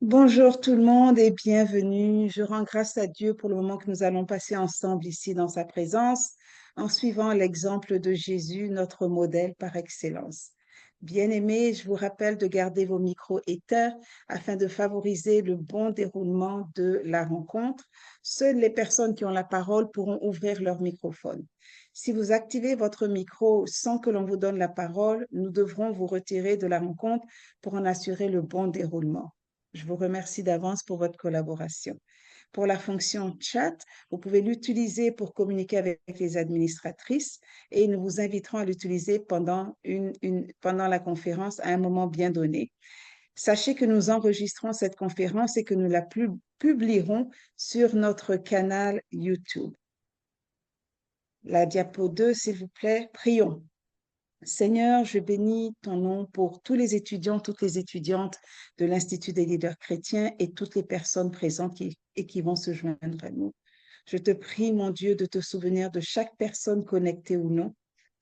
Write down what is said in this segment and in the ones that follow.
Bonjour tout le monde et bienvenue. Je rends grâce à Dieu pour le moment que nous allons passer ensemble ici dans sa présence en suivant l'exemple de Jésus, notre modèle par excellence. Bien-aimés, je vous rappelle de garder vos micros éteints afin de favoriser le bon déroulement de la rencontre. Seules les personnes qui ont la parole pourront ouvrir leur microphone. Si vous activez votre micro sans que l'on vous donne la parole, nous devrons vous retirer de la rencontre pour en assurer le bon déroulement. Je vous remercie d'avance pour votre collaboration. Pour la fonction chat, vous pouvez l'utiliser pour communiquer avec les administratrices et nous vous inviterons à l'utiliser pendant la conférence à un moment bien donné. Sachez que nous enregistrons cette conférence et que nous la publierons sur notre canal YouTube. La diapo 2, s'il vous plaît. Prions. Seigneur, je bénis ton nom pour tous les étudiants, toutes les étudiantes de l'Institut des leaders chrétiens et toutes les personnes présentes qui vont se joindre à nous. Je te prie, mon Dieu, de te souvenir de chaque personne connectée ou non,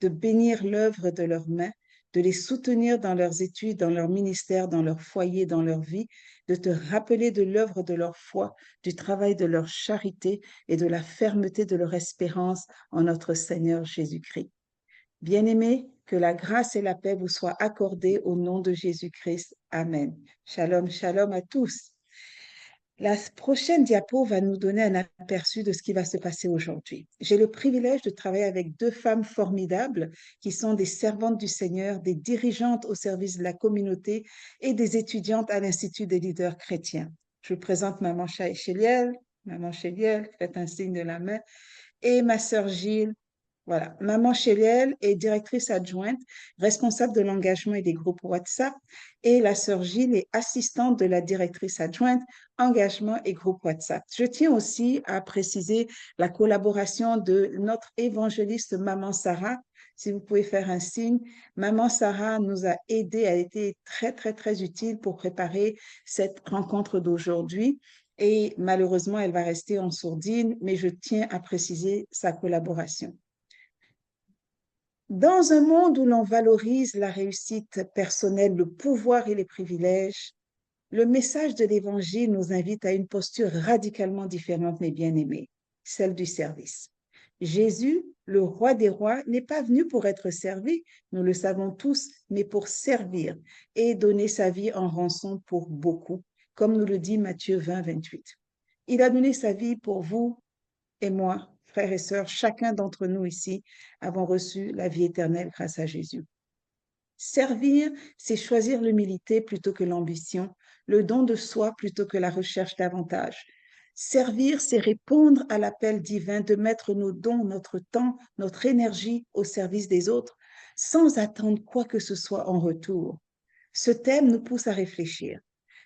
de bénir l'œuvre de leurs mains, de les soutenir dans leurs études, dans leur ministère, dans leur foyer, dans leur vie, de te rappeler de l'œuvre de leur foi, du travail de leur charité et de la fermeté de leur espérance en notre Seigneur Jésus-Christ. Bien-aimés, que la grâce et la paix vous soient accordées au nom de Jésus-Christ. Amen. Shalom, shalom à tous. La prochaine diapo va nous donner un aperçu de ce qui va se passer aujourd'hui. J'ai le privilège de travailler avec deux femmes formidables qui sont des servantes du Seigneur, des dirigeantes au service de la communauté et des étudiantes à l'Institut des leaders chrétiens. Je vous présente Maman Chéliel. Maman Chéliel, faites un signe de la main. Et ma sœur Gilles. Voilà, Maman Chéliel est directrice adjointe, responsable de l'engagement et des groupes WhatsApp, et la sœur Gilles est assistante de la directrice adjointe, engagement et groupe WhatsApp. Je tiens aussi à préciser la collaboration de notre évangéliste Maman Sarah. Si vous pouvez faire un signe, Maman Sarah nous a aidés, a été très, très, très utile pour préparer cette rencontre d'aujourd'hui. Et malheureusement, elle va rester en sourdine, mais je tiens à préciser sa collaboration. Dans un monde où l'on valorise la réussite personnelle, le pouvoir et les privilèges, le message de l'Évangile nous invite à une posture radicalement différente, mes bien-aimés, celle du service. Jésus, le roi des rois, n'est pas venu pour être servi, nous le savons tous, mais pour servir et donner sa vie en rançon pour beaucoup, comme nous le dit Matthieu 20, 28. Il a donné sa vie pour vous et moi, frères et sœurs, chacun d'entre nous ici avons reçu la vie éternelle grâce à Jésus. Servir, c'est choisir l'humilité plutôt que l'ambition, le don de soi plutôt que la recherche d'avantages. Servir, c'est répondre à l'appel divin de mettre nos dons, notre temps, notre énergie au service des autres, sans attendre quoi que ce soit en retour. Ce thème nous pousse à réfléchir.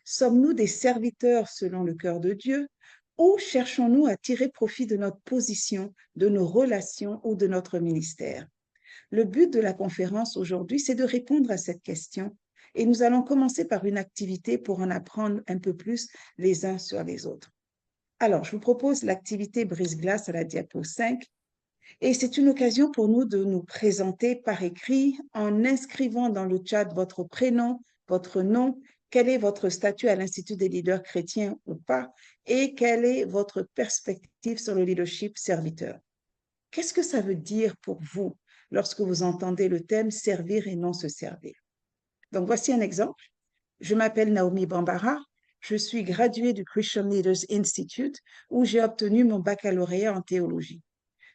Sommes-nous des serviteurs selon le cœur de Dieu ou cherchons-nous à tirer profit de notre position, de nos relations ou de notre ministère? Le but de la conférence aujourd'hui, c'est de répondre à cette question et nous allons commencer par une activité pour en apprendre un peu plus les uns sur les autres. Alors, je vous propose l'activité brise-glace à la diapo 5 et c'est une occasion pour nous de nous présenter par écrit en inscrivant dans le chat votre prénom, votre nom, quel est votre statut à l'Institut des leaders chrétiens ou pas, et quelle est votre perspective sur le leadership serviteur. Qu'est-ce que ça veut dire pour vous lorsque vous entendez le thème servir et non se servir? Donc, voici un exemple. Je m'appelle Naomi Bambara. Je suis graduée du Christian Leaders Institute où j'ai obtenu mon baccalauréat en théologie.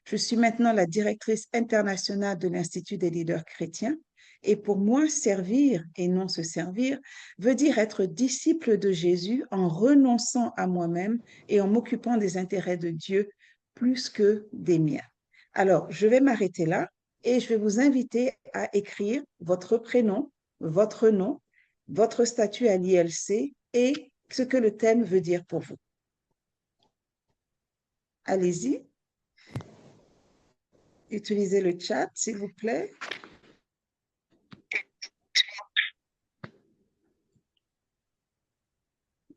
Je suis maintenant la directrice internationale de l'Institut des leaders chrétiens. Et pour moi, servir et non se servir veut dire être disciple de Jésus en renonçant à moi-même et en m'occupant des intérêts de Dieu plus que des miens. Alors, je vais m'arrêter là et je vais vous inviter à écrire votre prénom, votre nom, votre statut à l'ILC et ce que le thème veut dire pour vous. Allez-y. Utilisez le chat, s'il vous plaît.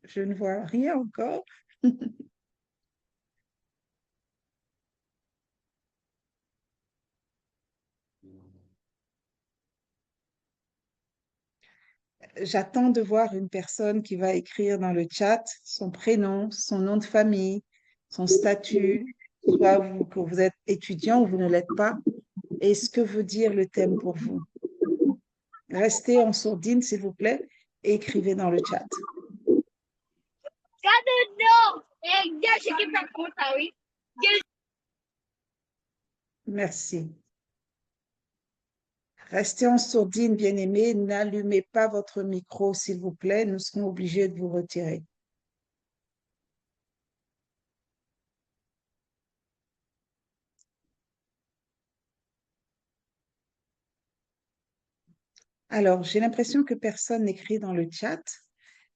Je ne vois rien encore. J'attends de voir une personne qui va écrire dans le chat son prénom, son nom de famille, son statut, soit que vous êtes étudiant ou vous ne l'êtes pas, et ce que veut dire le thème pour vous. Restez en sourdine, s'il vous plaît, et écrivez dans le chat. Merci. Restez en sourdine, bien-aimés. N'allumez pas votre micro, s'il vous plaît. Nous serons obligés de vous retirer. Alors, j'ai l'impression que personne n'écrit dans le chat.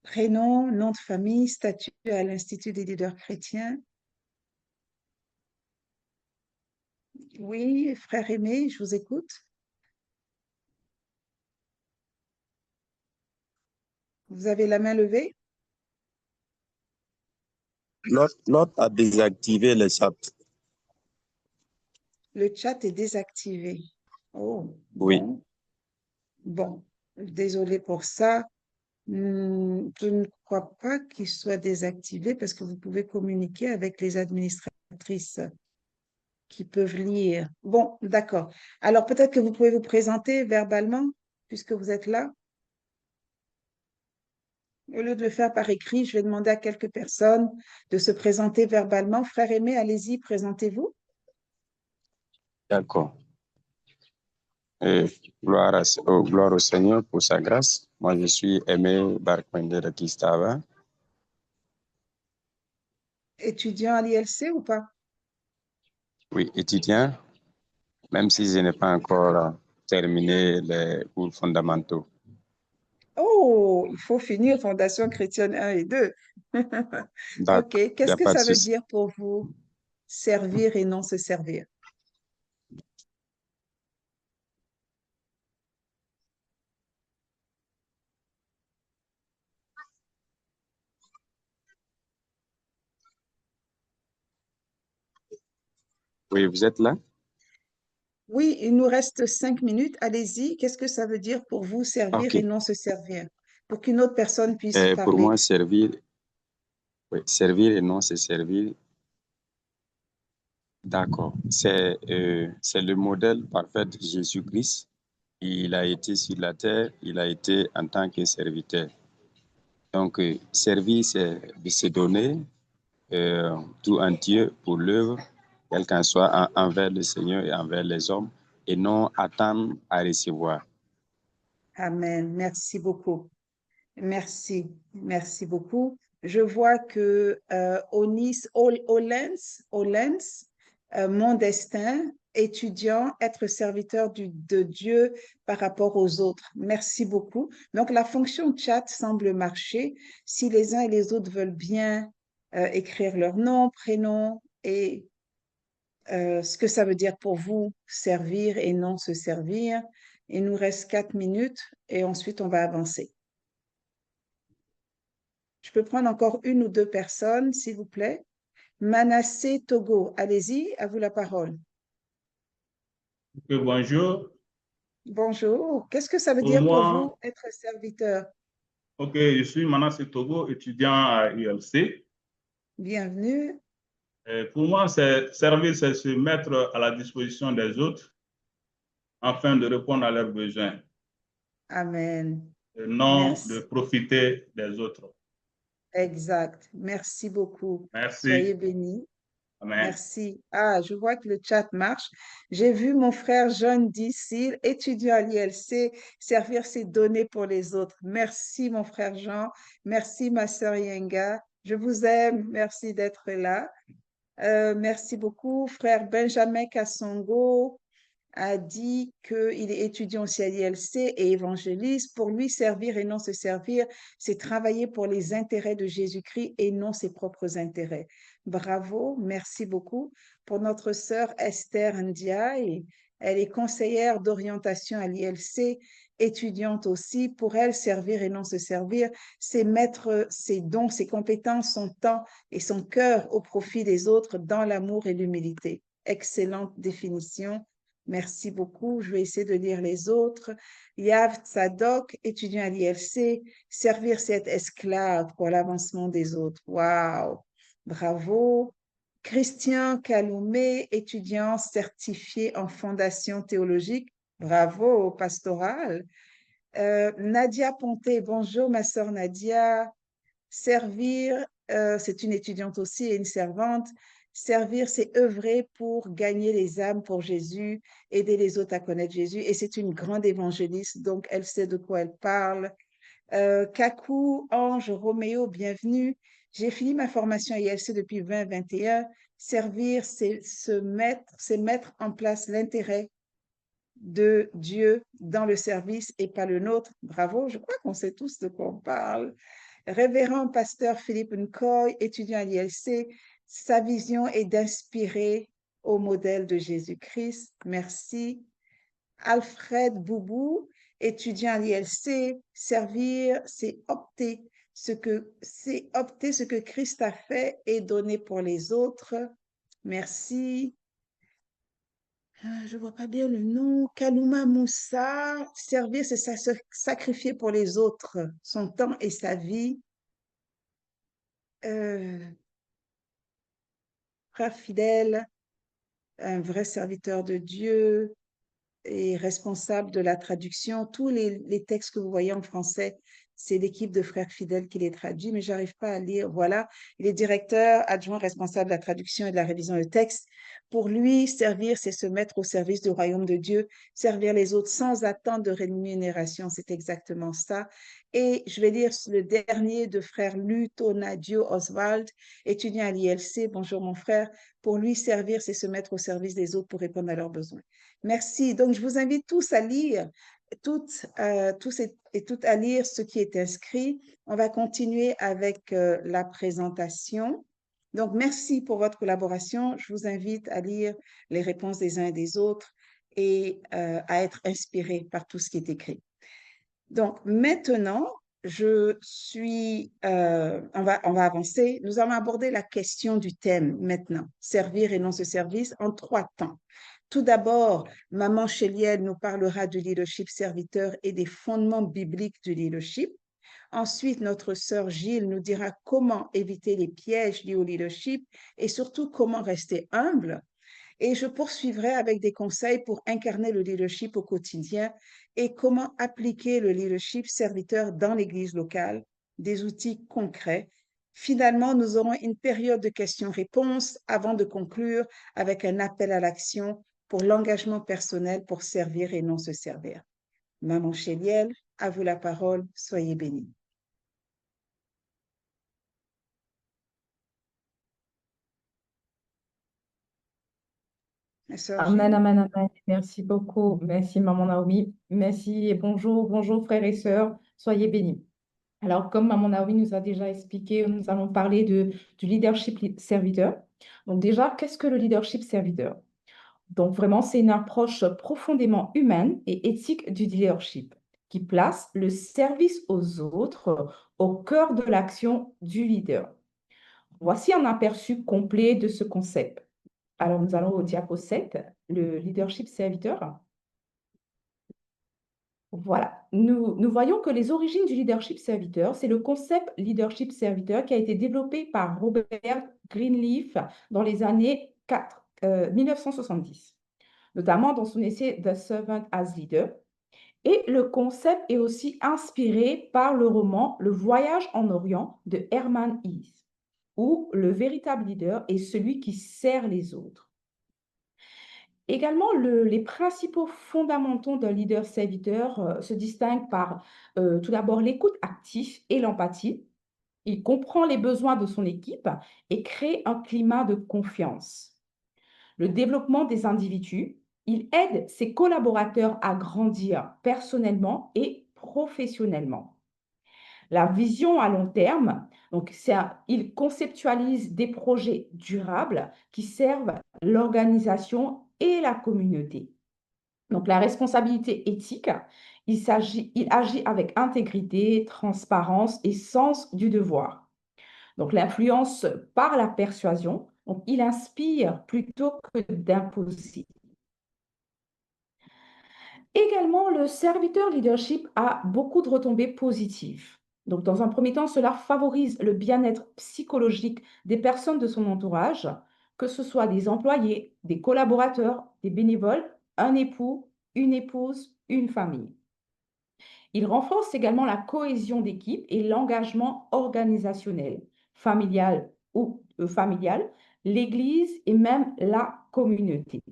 Prénom, nom de famille, statut à l'Institut des leaders chrétiens. Oui, frère aimé, je vous écoute. Vous avez la main levée? L'autre a désactivé le chat. Le chat est désactivé. Oh, Oui. bon. Bon, désolé pour ça. Je ne crois pas qu'il soit désactivé parce que vous pouvez communiquer avec les administratrices qui peuvent lire. Bon, d'accord. Alors peut-être que vous pouvez vous présenter verbalement puisque vous êtes là. Au lieu de le faire par écrit, je vais demander à quelques personnes de se présenter verbalement. Frère Aimé, allez-y, présentez-vous. D'accord. Gloire au Seigneur pour sa grâce. Moi, je suis Aimé Barkwende de Kistava. Étudiant à l'ILC ou pas? Oui, étudiant, même si je n'ai pas encore terminé les cours fondamentaux. Oh, il faut finir Fondation chrétienne 1 et 2. OK. D'accord, il n'y Qu'est-ce a que pas de ça veut souci. dire pour vous, servir et non se servir? Oui, vous êtes là? Oui, il nous reste 5 minutes. Allez-y. Qu'est-ce que ça veut dire pour vous, servir OK. et non se servir? Pour qu'une autre personne puisse Pour parler. moi, servir, oui, servir et non se servir, d'accord. C'est le modèle parfait de Jésus-Christ. Il a été sur la terre, il a été en tant que serviteur. Donc, servir, c'est de se donner tout entier pour l'œuvre, quel qu'en soit envers le Seigneur et envers les hommes, et non attendre à recevoir. Amen. Merci beaucoup. Merci. Merci beaucoup. Je vois que Olens, mon destin, étudiant, être serviteur de Dieu par rapport aux autres. Merci beaucoup. Donc, la fonction chat semble marcher. Si les uns et les autres veulent bien écrire leur nom, prénom et ce que ça veut dire pour vous, servir et non se servir. Il nous reste 4 minutes et ensuite on va avancer. Je peux prendre encore une ou deux personnes, s'il vous plaît. Manassé Togo, allez-y, à vous la parole. Bonjour. Bonjour. Qu'est-ce que ça veut Pour dire pour moi, vous être serviteur? je suis Manasseh Togo, étudiant à ILC. Bienvenue. Pour moi, servir, c'est se mettre à la disposition des autres afin de répondre à leurs besoins, Amen. et non de Merci. profiter des autres. Exact. Merci beaucoup. Soyez Merci. bénis. Amen. Merci. Ah, je vois que le chat marche. J'ai vu mon frère John d'ici, étudiant à l'ILC, servir ses données pour les autres. Merci, mon frère Jean. Merci, ma sœur Yenga. Je vous aime. Merci d'être là. Merci beaucoup, frère Benjamin Kassongo a dit qu'il est étudiant aussi à l'ILC et évangéliste. Pour lui, servir et non se servir, c'est travailler pour les intérêts de Jésus-Christ et non ses propres intérêts. Bravo, merci beaucoup. Pour notre sœur Esther Ndiaye, elle est conseillère d'orientation à l'ILC, étudiante aussi. Pour elle, servir et non se servir, c'est mettre ses dons, ses compétences, son temps et son cœur au profit des autres dans l'amour et l'humilité. Excellente définition. Merci beaucoup. Je vais essayer de lire les autres. Yav Tzadok, étudiant à l'ILC, servir cette esclave pour l'avancement des autres. Waouh! Bravo. Christian Kaloumé, étudiant certifié en fondation théologique. Bravo, pastoral. Nadia Ponté, bonjour ma sœur Nadia. Servir, c'est une étudiante aussi et une servante. Servir, c'est œuvrer pour gagner les âmes pour Jésus, aider les autres à connaître Jésus. Et c'est une grande évangéliste, donc elle sait de quoi elle parle. Kakou, Ange, Roméo, bienvenue. J'ai fini ma formation à ILC depuis 2021. Servir, c'est mettre en place l'intérêt de Dieu dans le service et pas le nôtre. Bravo, je crois qu'on sait tous de quoi on parle. Révérend pasteur Philippe Nkoy, étudiant à l'ILC, sa vision est d'inspirer au modèle de Jésus-Christ. Merci. Alfred Boubou, étudiant à l'ILC, servir, c'est opter ce que Christ a fait et donner pour les autres. Merci. Je vois pas bien le nom. Kalouma Moussa, servir, c'est se sacrifier pour les autres, son temps et sa vie. Frère fidèle, un vrai serviteur de Dieu et responsable de la traduction. Tous les textes que vous voyez en français, c'est l'équipe de frères fidèles qui les traduit, mais j'arrive pas à lire. Voilà, il est directeur adjoint responsable de la traduction et de la révision de texte. Pour lui, servir, c'est se mettre au service du royaume de Dieu, servir les autres sans attendre de rémunération. C'est exactement ça. Et je vais lire le dernier de frère Lutonadio Oswald, étudiant à l'ILC. Bonjour mon frère. Pour lui, servir, c'est se mettre au service des autres pour répondre à leurs besoins. Merci. Donc, je vous invite tous à lire, tous et toutes à lire ce qui est inscrit. On va continuer avec la présentation. Donc, merci pour votre collaboration. Je vous invite à lire les réponses des uns et des autres et à être inspiré par tout ce qui est écrit. Donc, maintenant, on va avancer. Nous allons aborder la question du thème maintenant, servir et non se servir, en 3 temps. Tout d'abord, Maman Chélienne nous parlera du leadership serviteur et des fondements bibliques du leadership. Ensuite, notre sœur Gilles nous dira comment éviter les pièges liés au leadership et surtout comment rester humble. Et je poursuivrai avec des conseils pour incarner le leadership au quotidien et comment appliquer le leadership serviteur dans l'Église locale, des outils concrets. Finalement, nous aurons une période de questions-réponses avant de conclure avec un appel à l'action pour l'engagement personnel pour servir et non se servir. Maman Chéliel, à vous la parole, soyez bénis. Amen, amen, amen. Merci beaucoup. Merci, Maman Naomi. Merci et bonjour, bonjour, frères et sœurs. Soyez bénis. Alors, comme Maman Naomi nous a déjà expliqué, nous allons parler du leadership serviteur. Donc, déjà, qu'est-ce que le leadership serviteur? Donc, vraiment, c'est une approche profondément humaine et éthique du leadership qui place le service aux autres au cœur de l'action du leader. Voici un aperçu complet de ce concept. Alors, nous allons au diapo 7, le leadership serviteur. Voilà, nous voyons que les origines du leadership serviteur, c'est le concept leadership serviteur qui a été développé par Robert Greenleaf dans les années 1970, notamment dans son essai The Servant as Leader. Et le concept est aussi inspiré par le roman Le Voyage en Orient de Hermann Hesse, où le véritable leader est celui qui sert les autres. Également, les principaux fondamentaux d'un leader serviteur se distinguent par tout d'abord l'écoute active et l'empathie. Il comprend les besoins de son équipe et crée un climat de confiance. Le développement des individus, il aide ses collaborateurs à grandir personnellement et professionnellement. La vision à long terme, donc il conceptualise des projets durables qui servent l'organisation et la communauté. Donc, la responsabilité éthique, il agit avec intégrité, transparence et sens du devoir. Donc, l'influence par la persuasion, donc il inspire plutôt que d'imposer. Également, le serviteur leadership a beaucoup de retombées positives. Donc, dans un premier temps, cela favorise le bien-être psychologique des personnes de son entourage, que ce soit des employés, des collaborateurs, des bénévoles, un époux, une épouse, une famille. Il renforce également la cohésion d'équipe et l'engagement organisationnel, familial ou familial, l'Église et même la communauté.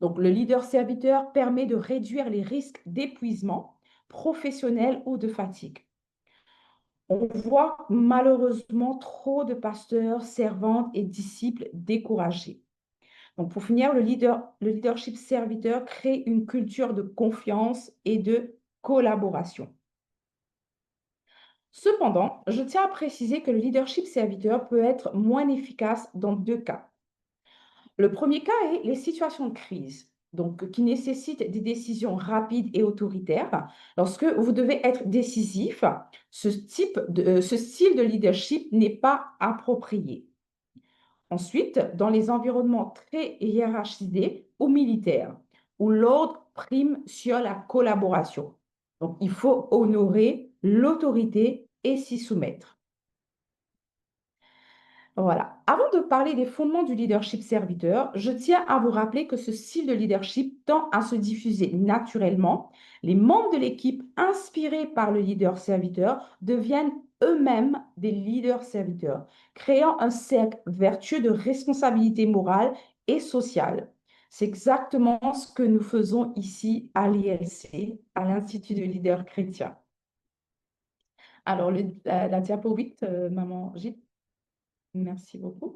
Donc, le leader-serviteur permet de réduire les risques d'épuisement professionnel ou de fatigue. On voit malheureusement trop de pasteurs, servantes et disciples découragés. Donc, pour finir, le leadership serviteur crée une culture de confiance et de collaboration. Cependant, je tiens à préciser que le leadership serviteur peut être moins efficace dans deux cas. Le premier cas est les situations de crise, donc qui nécessitent des décisions rapides et autoritaires. Lorsque vous devez être décisif, ce style de leadership n'est pas approprié. Ensuite, dans les environnements très hiérarchisés ou militaires, où l'ordre prime sur la collaboration. Donc, il faut honorer l'autorité et s'y soumettre. Voilà. Avant de parler des fondements du leadership serviteur, je tiens à vous rappeler que ce style de leadership tend à se diffuser naturellement. Les membres de l'équipe inspirés par le leader serviteur deviennent eux-mêmes des leaders serviteurs, créant un cercle vertueux de responsabilité morale et sociale. C'est exactement ce que nous faisons ici à l'ILC, à l'Institut de leaders chrétiens. Alors, la diapo 8, maman Gilles. Merci beaucoup.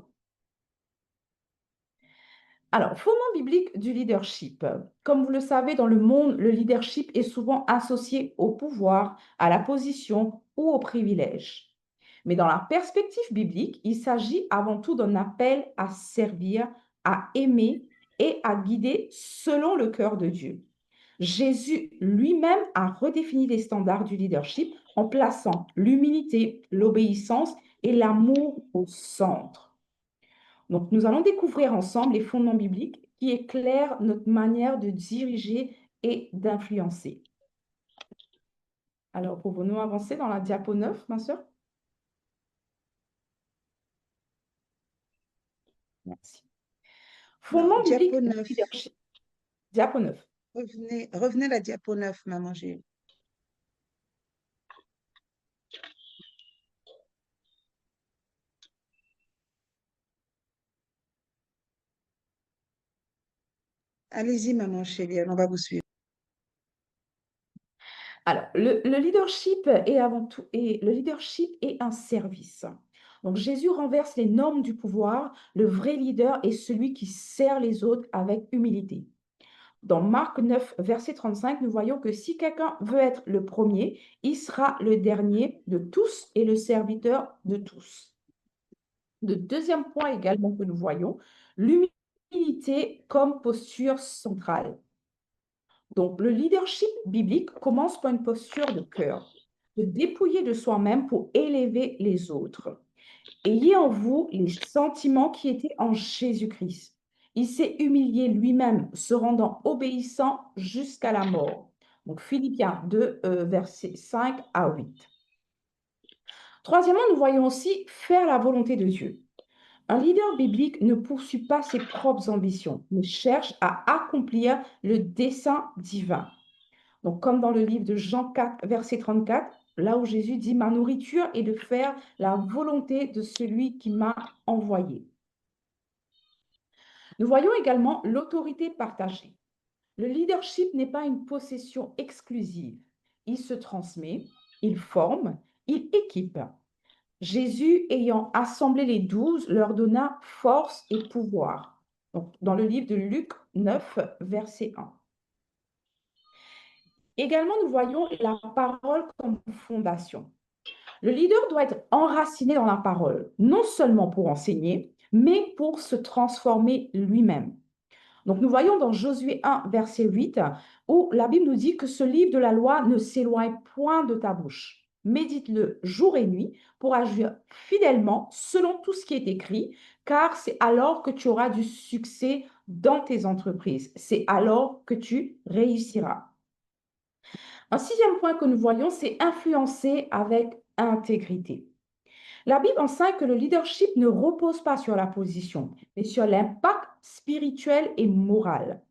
Alors, fondement biblique du leadership. Comme vous le savez, dans le monde, le leadership est souvent associé au pouvoir, à la position ou au privilège. Mais dans la perspective biblique, il s'agit avant tout d'un appel à servir, à aimer et à guider selon le cœur de Dieu. Jésus lui-même a redéfini les standards du leadership en plaçant l'humilité, l'obéissance et l'amour au centre. Donc, nous allons découvrir ensemble les fondements bibliques qui éclairent notre manière de diriger et d'influencer. Alors, pouvons-nous avancer dans la diapo 9, ma sœur? Merci. Fondements bibliques Diapo du 9. leadership. Diapo 9. Revenez à la diapo 9, maman Gilles. Allez-y, maman chérie, on va vous suivre. Alors, le leadership est avant tout, le leadership est un service. Donc, Jésus renverse les normes du pouvoir. Le vrai leader est celui qui sert les autres avec humilité. Dans Marc 9, verset 35, nous voyons que si quelqu'un veut être le premier, il sera le dernier de tous et le serviteur de tous. Le deuxième point également que nous voyons, l'humilité comme posture centrale. Donc, le leadership biblique commence par une posture de cœur, de dépouiller de soi-même pour élever les autres. Ayez en vous les sentiments qui étaient en Jésus-Christ. Il s'est humilié lui-même, se rendant obéissant jusqu'à la mort. Donc, Philippiens 2, versets 5 à 8. Troisièmement, nous voyons aussi faire la volonté de Dieu. Un leader biblique ne poursuit pas ses propres ambitions, mais cherche à accomplir le dessein divin. Donc, comme dans le livre de Jean 4, verset 34, là où Jésus dit « Ma nourriture est de faire la volonté de celui qui m'a envoyé ». Nous voyons également l'autorité partagée. Le leadership n'est pas une possession exclusive. Il se transmet, il forme, il équipe. Jésus, ayant assemblé les 12, leur donna force et pouvoir. Donc, dans le livre de Luc 9, verset 1. Également, nous voyons la parole comme fondation. Le leader doit être enraciné dans la parole, non seulement pour enseigner, mais pour se transformer lui-même. Donc, nous voyons dans Josué 1, verset 8, où la Bible nous dit que ce livre de la loi ne s'éloigne point de ta bouche. Médite-le jour et nuit pour agir fidèlement selon tout ce qui est écrit, car c'est alors que tu auras du succès dans tes entreprises. C'est alors que tu réussiras. Un sixième point que nous voyons, c'est influencer avec intégrité. La Bible enseigne que le leadership ne repose pas sur la position, mais sur l'impact spirituel et moral.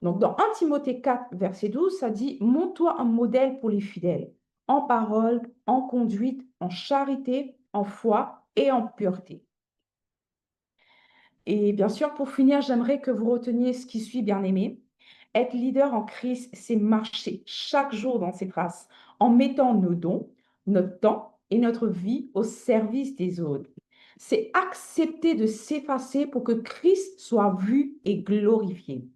Donc, dans 1 Timothée 4, verset 12, ça dit « Montre-toi un modèle pour les fidèles, en parole, en conduite, en charité, en foi et en pureté. » Et bien sûr, pour finir, j'aimerais que vous reteniez ce qui suit, bien-aimés. Être leader en Christ, c'est marcher chaque jour dans ses traces, en mettant nos dons, notre temps et notre vie au service des autres. C'est accepter de s'effacer pour que Christ soit vu et glorifié.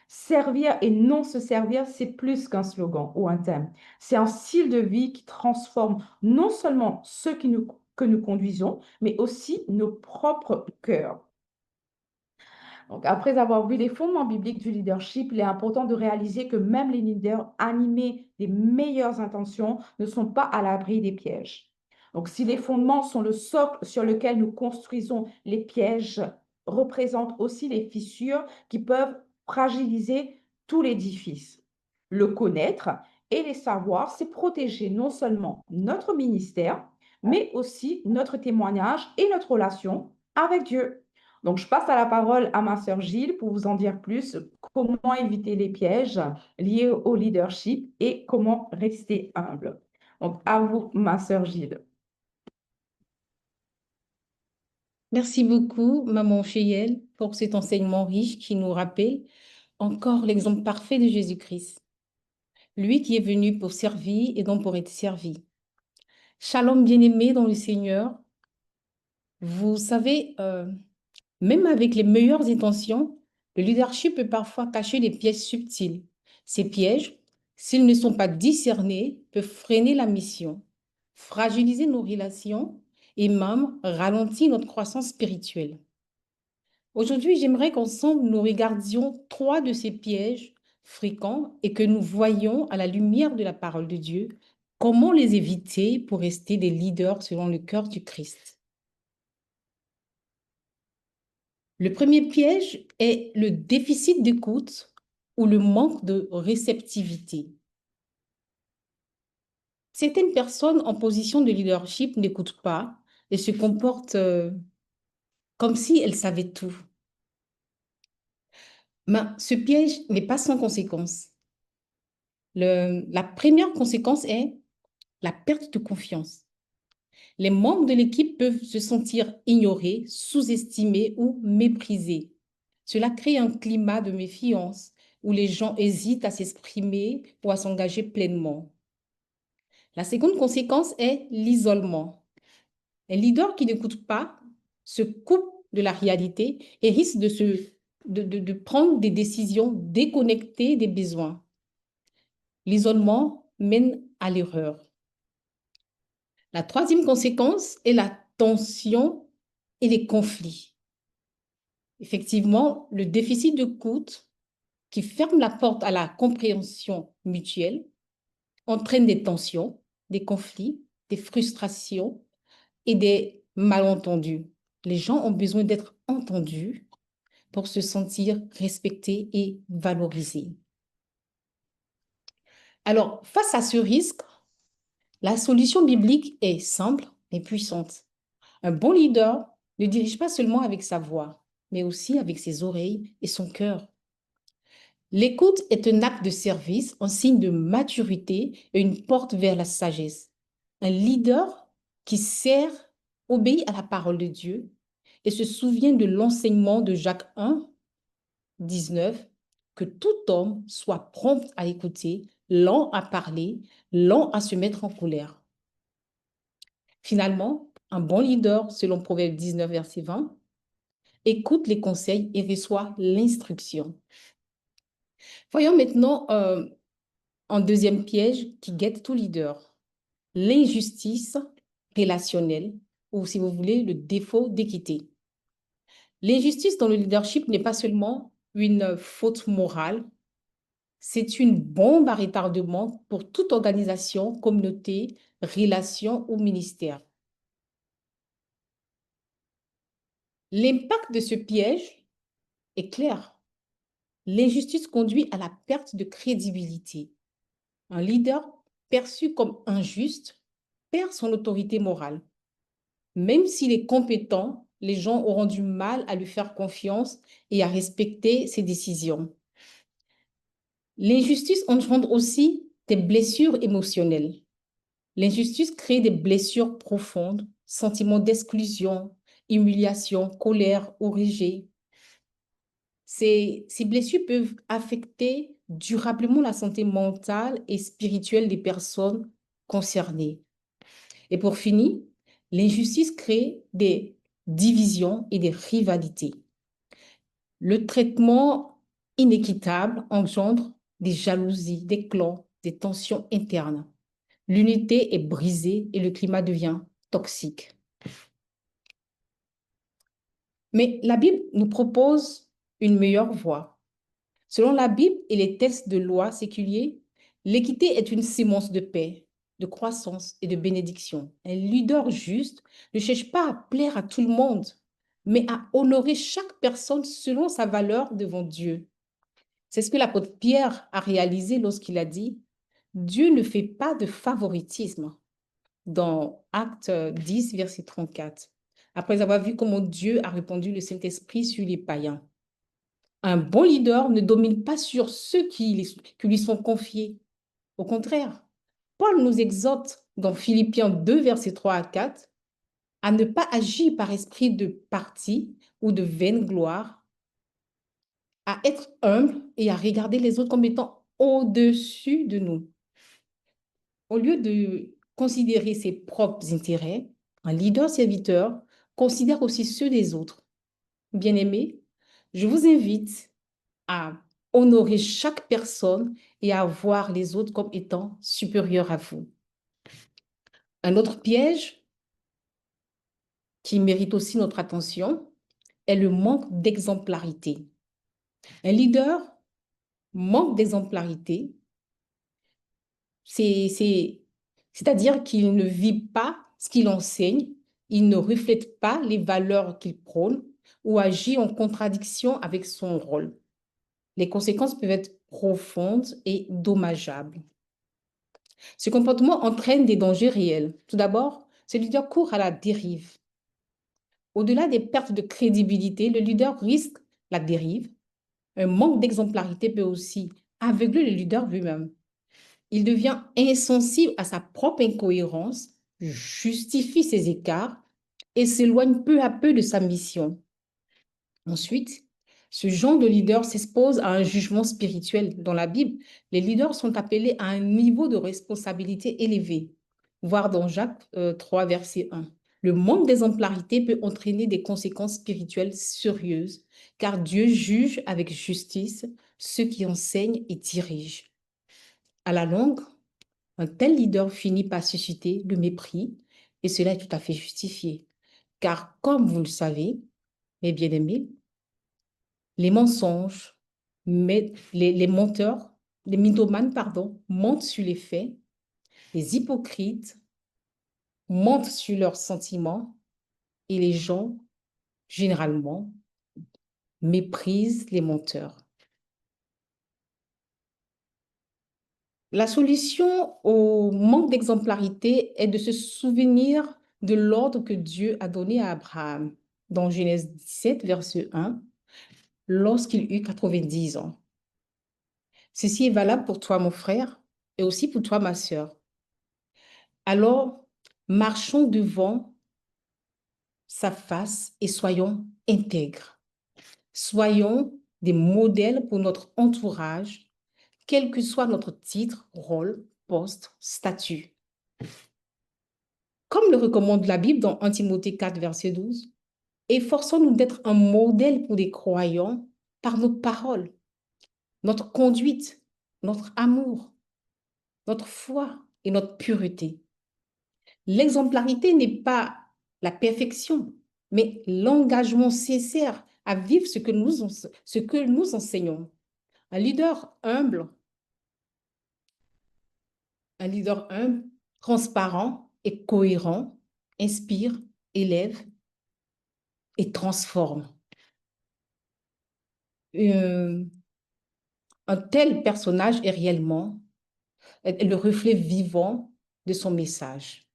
Servir et non se servir, c'est plus qu'un slogan ou un thème. C'est un style de vie qui transforme non seulement ceux que nous conduisons, mais aussi nos propres cœurs. Donc, après avoir vu les fondements bibliques du leadership, il est important de réaliser que même les leaders animés des meilleures intentions ne sont pas à l'abri des pièges. Donc, si les fondements sont le socle sur lequel nous construisons, les pièges représentent aussi les fissures qui peuvent fragiliser tout l'édifice. Le connaître et les savoir, c'est protéger non seulement notre ministère, mais aussi notre témoignage et notre relation avec Dieu. Donc, je passe à la parole à ma sœur Gilles pour vous en dire plus, comment éviter les pièges liés au leadership et comment rester humble. Donc, à vous, ma sœur Gilles. Merci beaucoup, Maman Cheyelle, pour cet enseignement riche qui nous rappelle encore l'exemple parfait de Jésus-Christ. Lui qui est venu pour servir et non pour être servi. Shalom bien-aimé dans le Seigneur. Vous savez, même avec les meilleures intentions, le leadership peut parfois cacher des pièges subtils. Ces pièges, s'ils ne sont pas discernés, peuvent freiner la mission, fragiliser nos relations et même ralentir notre croissance spirituelle. Aujourd'hui, j'aimerais qu'ensemble, nous regardions 3 de ces pièges fréquents et que nous voyions à la lumière de la parole de Dieu comment les éviter pour rester des leaders selon le cœur du Christ. Le premier piège est le déficit d'écoute ou le manque de réceptivité. Certaines personnes en position de leadership n'écoutent pas et se comportent comme si elles savaient tout. Mais ce piège n'est pas sans conséquence. La première conséquence est la perte de confiance. Les membres de l'équipe peuvent se sentir ignorés, sous-estimés ou méprisés. Cela crée un climat de méfiance où les gens hésitent à s'exprimer ou à s'engager pleinement. La seconde conséquence est l'isolement. Un leader qui n'écoute pas se coupe de la réalité et risque de prendre des décisions déconnectées des besoins. L'isolement mène à l'erreur. La troisième conséquence est la tension et les conflits. Effectivement, le déficit d'écoute qui ferme la porte à la compréhension mutuelle entraîne des tensions, des conflits, des frustrations et des malentendus. Les gens ont besoin d'être entendus pour se sentir respectés et valorisés. Alors, face à ce risque, la solution biblique est simple et puissante. Un bon leader ne dirige pas seulement avec sa voix, mais aussi avec ses oreilles et son cœur. L'écoute est un acte de service, un signe de maturité et une porte vers la sagesse. Un leader qui sert obéit à la parole de Dieu et se souvient de l'enseignement de Jacques 1, 19, que tout homme soit prompt à écouter, lent à parler, lent à se mettre en colère. Finalement, un bon leader, selon Proverbe 19, verset 20, écoute les conseils et reçoit l'instruction. Voyons maintenant un deuxième piège qui guette tout leader, l'injustice relationnelle, ou si vous voulez, le défaut d'équité. L'injustice dans le leadership n'est pas seulement une faute morale, c'est une bombe à retardement pour toute organisation, communauté, relation ou ministère. L'impact de ce piège est clair. L'injustice conduit à la perte de crédibilité. Un leader perçu comme injuste perd son autorité morale. Même s'il est compétent, les gens auront du mal à lui faire confiance et à respecter ses décisions. L'injustice engendre aussi des blessures émotionnelles. L'injustice crée des blessures profondes, sentiments d'exclusion, humiliation, colère ou rejet. Ces blessures peuvent affecter durablement la santé mentale et spirituelle des personnes concernées. Et pour finir, l'injustice crée des divisions et des rivalités. Le traitement inéquitable engendre des jalousies, des clans, des tensions internes. L'unité est brisée et le climat devient toxique. Mais la Bible nous propose une meilleure voie. Selon la Bible et les textes de loi séculiers, l'équité est une sémence de paix, de croissance et de bénédiction. Un leader juste ne cherche pas à plaire à tout le monde, mais à honorer chaque personne selon sa valeur devant Dieu. C'est ce que l'apôtre Pierre a réalisé lorsqu'il a dit « Dieu ne fait pas de favoritisme » dans Actes 10, verset 34, après avoir vu comment Dieu a répandu le Saint-Esprit sur les païens. Un bon leader ne domine pas sur ceux qui lui sont confiés. Au contraire, Paul nous exhorte dans Philippiens 2, versets 3 à 4, à ne pas agir par esprit de parti ou de vaine gloire, à être humble et à regarder les autres comme étant au-dessus de nous. Au lieu de considérer ses propres intérêts, un leader serviteur considère aussi ceux des autres. Bien-aimés, je vous invite à honorer chaque personne et à voir les autres comme étant supérieurs à vous. Un autre piège qui mérite aussi notre attention est le manque d'exemplarité. Un leader manque d'exemplarité, c'est-à-dire qu'il ne vit pas ce qu'il enseigne, il ne reflète pas les valeurs qu'il prône ou agit en contradiction avec son rôle. Les conséquences peuvent être profondes et dommageables. Ce comportement entraîne des dangers réels. Tout d'abord, ce leader court à la dérive. Au-delà des pertes de crédibilité, le leader risque la dérive. Un manque d'exemplarité peut aussi aveugler le leader lui-même. Il devient insensible à sa propre incohérence, justifie ses écarts et s'éloigne peu à peu de sa mission. Ensuite, ce genre de leader s'expose à un jugement spirituel. Dans la Bible, les leaders sont appelés à un niveau de responsabilité élevé, voire dans Jacques 3, verset 1. Le manque d'exemplarité peut entraîner des conséquences spirituelles sérieuses, car Dieu juge avec justice ceux qui enseignent et dirigent. À la longue, un tel leader finit par susciter le mépris, et cela est tout à fait justifié. Car comme vous le savez, mes bien-aimés, les mensonges, les menteurs, les mythomanes, mentent sur les faits, les hypocrites mentent sur leurs sentiments et les gens, généralement, méprisent les menteurs. La solution au manque d'exemplarité est de se souvenir de l'ordre que Dieu a donné à Abraham dans Genèse 17, verset 1, lorsqu'il eut 90 ans. Ceci est valable pour toi, mon frère, et aussi pour toi, ma sœur. Alors, marchons devant sa face et soyons intègres. Soyons des modèles pour notre entourage, quel que soit notre titre, rôle, poste, statut. Comme le recommande la Bible dans 1 Timothée 4, verset 12, efforçons-nous d'être un modèle pour des croyants par nos paroles, notre conduite, notre amour, notre foi et notre pureté. L'exemplarité n'est pas la perfection, mais l'engagement sincère à vivre ce que nous enseignons. Un leader humble, transparent et cohérent, inspire, élève et transforme. Un tel personnage est réellement le reflet vivant de son message.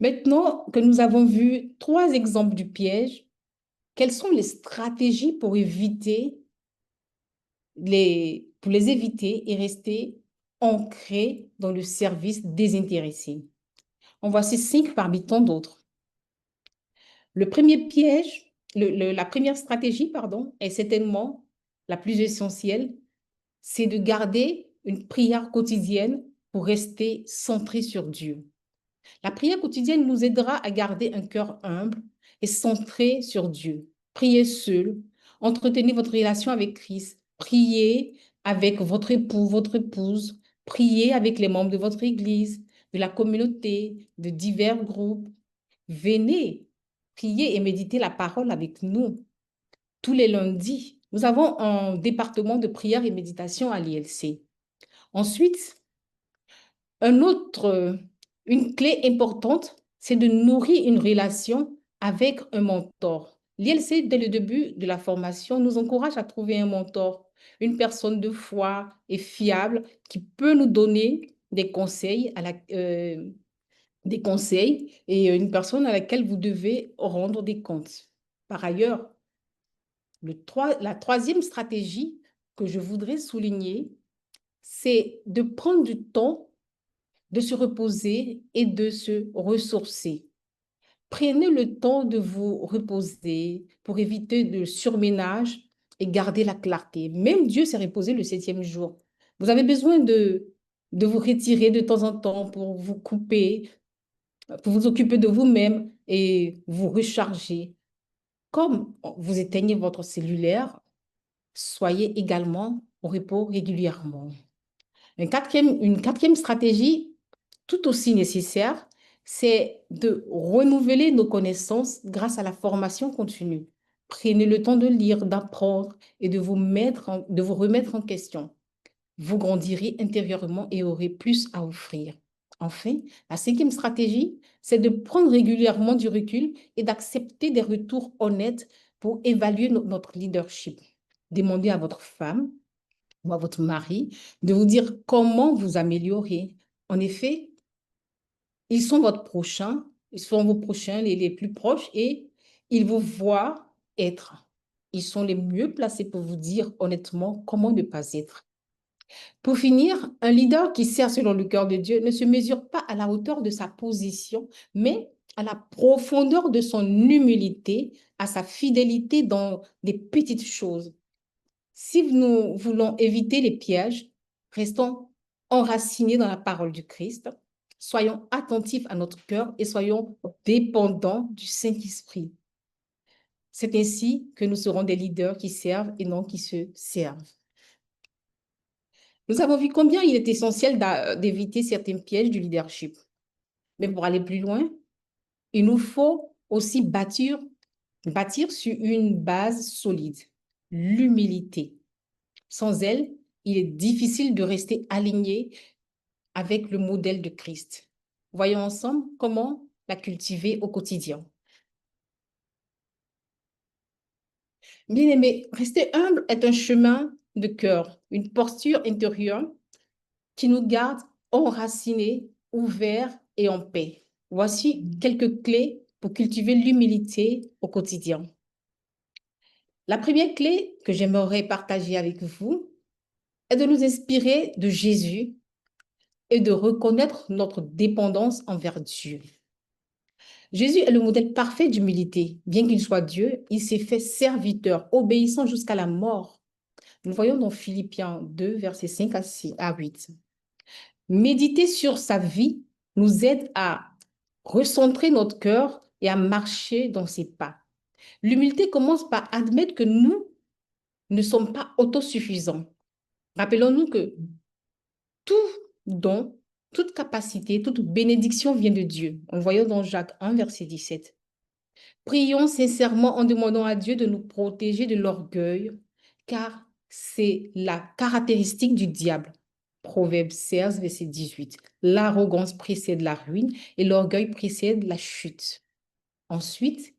Maintenant que nous avons vu 3 exemples du piège, quelles sont les stratégies pour les éviter et rester ancrés dans le service désintéressé? En voici 5 parmi tant d'autres. Le premier piège, la première stratégie, pardon, est certainement la plus essentielle, c'est de garder une prière quotidienne pour rester centré sur Dieu. La prière quotidienne nous aidera à garder un cœur humble et centré sur Dieu. Priez seul, entretenez votre relation avec Christ, priez avec votre époux, votre épouse, priez avec les membres de votre église, de la communauté, de divers groupes. Venez prier et méditer la parole avec nous tous les lundis. Nous avons un département de prière et méditation à l'ILC. Ensuite, une clé importante, c'est de nourrir une relation avec un mentor. L'ILC, dès le début de la formation, nous encourage à trouver un mentor, une personne de foi et fiable qui peut nous donner des conseils, et une personne à laquelle vous devez rendre des comptes. Par ailleurs, la troisième stratégie que je voudrais souligner, c'est de prendre du temps de se reposer et de se ressourcer. Prenez le temps de vous reposer pour éviter le surménage et garder la clarté. Même Dieu s'est reposé le 7e jour. Vous avez besoin de vous retirer de temps en temps pour vous couper, pour vous occuper de vous-même et vous recharger. Comme vous éteignez votre cellulaire, soyez également au repos régulièrement. Une quatrième stratégie tout aussi nécessaire, c'est de renouveler nos connaissances grâce à la formation continue. Prenez le temps de lire, d'apprendre et de vous remettre en question. Vous grandirez intérieurement et aurez plus à offrir. Enfin, la 5e stratégie, c'est de prendre régulièrement du recul et d'accepter des retours honnêtes pour évaluer notre leadership. Demandez à votre femme ou à votre mari de vous dire comment vous améliorer. En effet, ils sont votre prochain, ils sont vos prochains, les plus proches, et ils vous voient être. Ils sont les mieux placés pour vous dire honnêtement comment ne pas être. Pour finir, un leader qui sert selon le cœur de Dieu ne se mesure pas à la hauteur de sa position, mais à la profondeur de son humilité, à sa fidélité dans des petites choses. Si nous voulons éviter les pièges, restons enracinés dans la parole du Christ, soyons attentifs à notre cœur et soyons dépendants du Saint-Esprit. C'est ainsi que nous serons des leaders qui servent et non qui se servent. Nous avons vu combien il est essentiel d'éviter certains pièges du leadership. Mais pour aller plus loin, il nous faut aussi bâtir sur une base solide, l'humilité. Sans elle, il est difficile de rester aligné avec le modèle de Christ. Voyons ensemble comment la cultiver au quotidien. Bien-aimés, rester humble est un chemin de cœur, une posture intérieure qui nous garde enracinés, ouverts et en paix. Voici quelques clés pour cultiver l'humilité au quotidien. La première clé que j'aimerais partager avec vous est de nous inspirer de Jésus et de reconnaître notre dépendance envers Dieu. Jésus est le modèle parfait d'humilité. Bien qu'il soit Dieu, il s'est fait serviteur, obéissant jusqu'à la mort. Nous voyons dans Philippiens 2, versets 5 à 8. Méditer sur sa vie nous aide à recentrer notre cœur et à marcher dans ses pas. L'humilité commence par admettre que nous ne sommes pas autosuffisants. Rappelons-nous que tout don, toute capacité, toute bénédiction vient de Dieu. En voyant dans Jacques 1, verset 17. Prions sincèrement en demandant à Dieu de nous protéger de l'orgueil, car c'est la caractéristique du diable. Proverbe 16, verset 18. L'arrogance précède la ruine et l'orgueil précède la chute. Ensuite,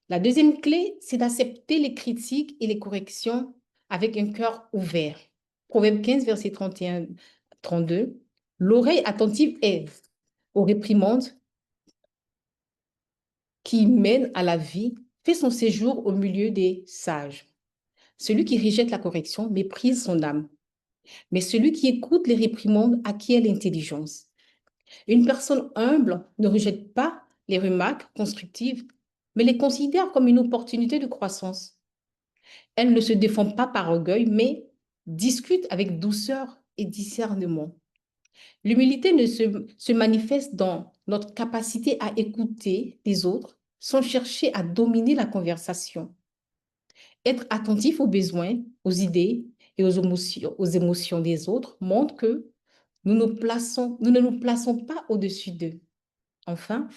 la deuxième clé, c'est d'accepter les critiques et les corrections avec un cœur ouvert. Proverbe 15, verset 31-32. L'oreille attentive est aux réprimandes qui mènent à la vie, fait son séjour au milieu des sages. Celui qui rejette la correction méprise son âme, mais celui qui écoute les réprimandes acquiert l'intelligence. Une personne humble ne rejette pas les remarques constructives, mais les considère comme une opportunité de croissance. Elle ne se défend pas par orgueil, mais discute avec douceur et discernement. L'humilité se manifeste dans notre capacité à écouter les autres sans chercher à dominer la conversation. Être attentif aux besoins, aux idées et aux émotions des autres montre que nous ne nous plaçons pas au-dessus d'eux. Enfin,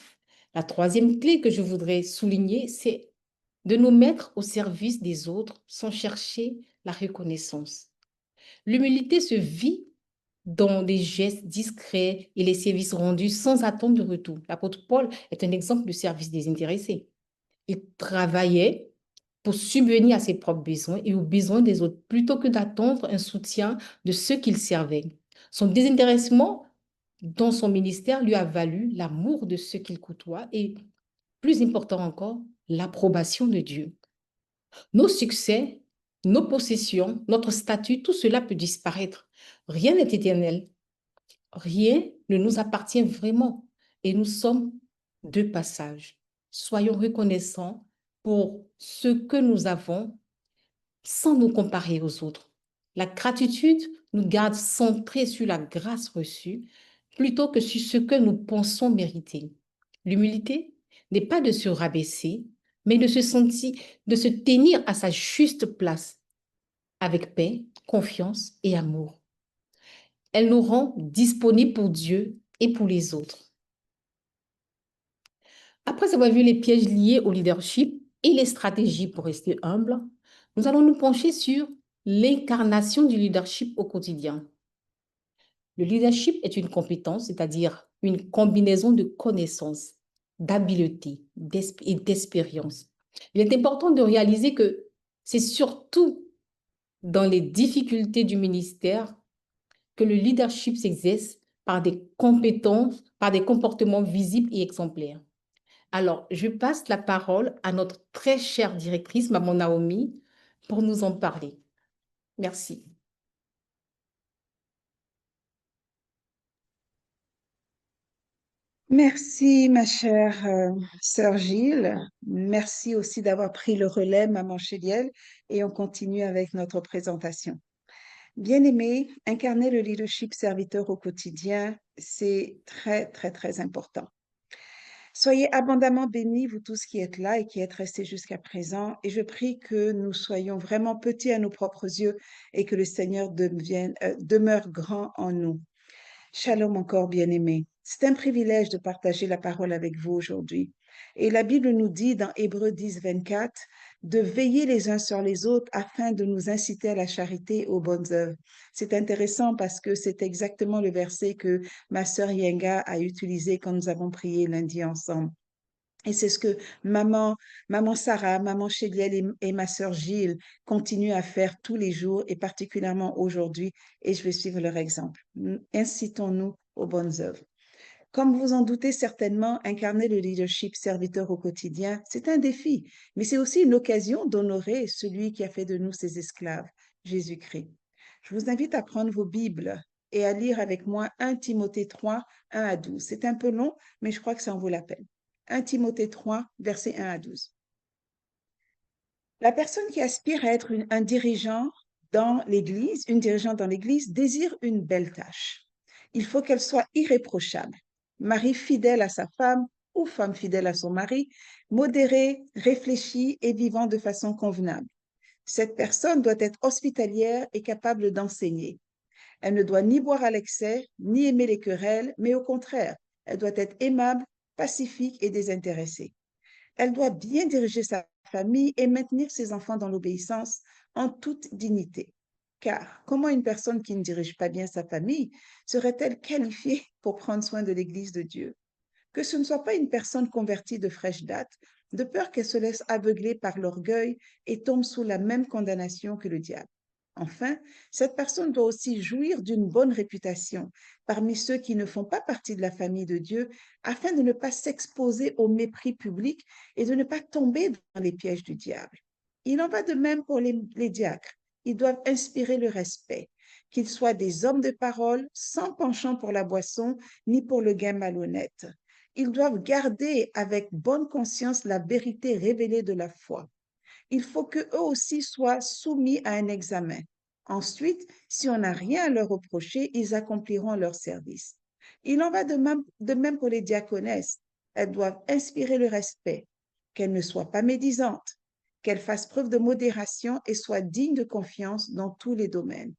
la troisième clé que je voudrais souligner, c'est de nous mettre au service des autres sans chercher la reconnaissance. L'humilité se vit dans les gestes discrets et les services rendus sans attendre de retour. L'apôtre Paul est un exemple de service désintéressé. Il travaillait pour subvenir à ses propres besoins et aux besoins des autres, plutôt que d'attendre un soutien de ceux qu'il servait. Son désintéressement dans son ministère lui a valu l'amour de ceux qu'il côtoie et, plus important encore, l'approbation de Dieu. Nos succès, nos possessions, notre statut, tout cela peut disparaître. Rien n'est éternel. Rien ne nous appartient vraiment et nous sommes de passage. Soyons reconnaissants pour ce que nous avons sans nous comparer aux autres. La gratitude nous garde centrés sur la grâce reçue plutôt que sur ce que nous pensons mériter. L'humilité n'est pas de se rabaisser, mais de se tenir à sa juste place avec paix, confiance et amour. Elle nous rend disponibles pour Dieu et pour les autres. Après avoir vu les pièges liés au leadership et les stratégies pour rester humble, nous allons nous pencher sur l'incarnation du leadership au quotidien. Le leadership est une compétence, c'est-à-dire une combinaison de connaissances, d'habiletés et d'expérience. Il est important de réaliser que c'est surtout dans les difficultés du ministère que le leadership s'exerce par des compétences, par des comportements visibles et exemplaires. Alors, je passe la parole à notre très chère directrice, Maman Naomi, pour nous en parler. Merci. Merci, ma chère sœur Gilles. Merci aussi d'avoir pris le relais, Maman Chéliel, et on continue avec notre présentation. Bien-aimé, incarner le leadership serviteur au quotidien, c'est très, très, très important. Soyez abondamment bénis, vous tous qui êtes là et qui êtes restés jusqu'à présent, et je prie que nous soyons vraiment petits à nos propres yeux et que le Seigneur demeure grand en nous. Shalom encore, bien-aimés. C'est un privilège de partager la parole avec vous aujourd'hui. Et la Bible nous dit dans Hébreux 10, 24, de veiller les uns sur les autres afin de nous inciter à la charité et aux bonnes œuvres. C'est intéressant parce que c'est exactement le verset que ma sœur Yenga a utilisé quand nous avons prié lundi ensemble. Et c'est ce que maman Sarah, maman Chéliel et ma sœur Gilles continuent à faire tous les jours et particulièrement aujourd'hui, et je vais suivre leur exemple. Incitons-nous aux bonnes œuvres. Comme vous en doutez certainement, incarner le leadership serviteur au quotidien, c'est un défi, mais c'est aussi une occasion d'honorer celui qui a fait de nous ses esclaves, Jésus-Christ. Je vous invite à prendre vos Bibles et à lire avec moi 1 Timothée 3, 1 à 12. C'est un peu long, mais je crois que ça en vaut la peine. 1 Timothée 3, versets 1 à 12. La personne qui aspire à être un dirigeant dans l'Église, une dirigeante dans l'Église, désire une belle tâche. Il faut qu'elle soit irréprochable, mari fidèle à sa femme ou femme fidèle à son mari, modérée, réfléchie et vivant de façon convenable. Cette personne doit être hospitalière et capable d'enseigner. Elle ne doit ni boire à l'excès, ni aimer les querelles, mais au contraire, elle doit être aimable, pacifique et désintéressée. Elle doit bien diriger sa famille et maintenir ses enfants dans l'obéissance en toute dignité. Car comment une personne qui ne dirige pas bien sa famille serait-elle qualifiée pour prendre soin de l'Église de Dieu? Que ce ne soit pas une personne convertie de fraîche date, de peur qu'elle se laisse aveugler par l'orgueil et tombe sous la même condamnation que le diable. Enfin, cette personne doit aussi jouir d'une bonne réputation parmi ceux qui ne font pas partie de la famille de Dieu, afin de ne pas s'exposer au mépris public et de ne pas tomber dans les pièges du diable. Il en va de même pour les diacres. Ils doivent inspirer le respect, qu'ils soient des hommes de parole, sans penchant pour la boisson ni pour le gain malhonnête. Ils doivent garder avec bonne conscience la vérité révélée de la foi. Il faut qu'eux aussi soient soumis à un examen. Ensuite, si on n'a rien à leur reprocher, ils accompliront leur service. Il en va de même pour les diaconesses. Elles doivent inspirer le respect, qu'elles ne soient pas médisantes, qu'elles fassent preuve de modération et soient dignes de confiance dans tous les domaines.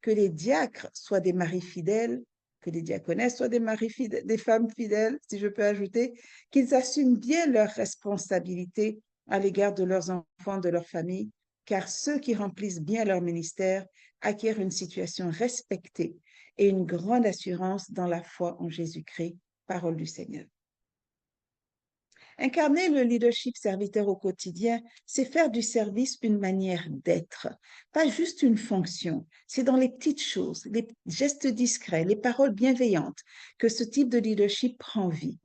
Que les diacres soient des maris fidèles, que les diaconesses soient des maris fidèles, des femmes fidèles, si je peux ajouter, qu'ils assument bien leurs responsabilités à l'égard de leurs enfants, de leur famille, car ceux qui remplissent bien leur ministère acquièrent une situation respectée et une grande assurance dans la foi en Jésus-Christ, parole du Seigneur. Incarner le leadership serviteur au quotidien, c'est faire du service une manière d'être, pas juste une fonction. C'est dans les petites choses, les gestes discrets, les paroles bienveillantes que ce type de leadership prend vie.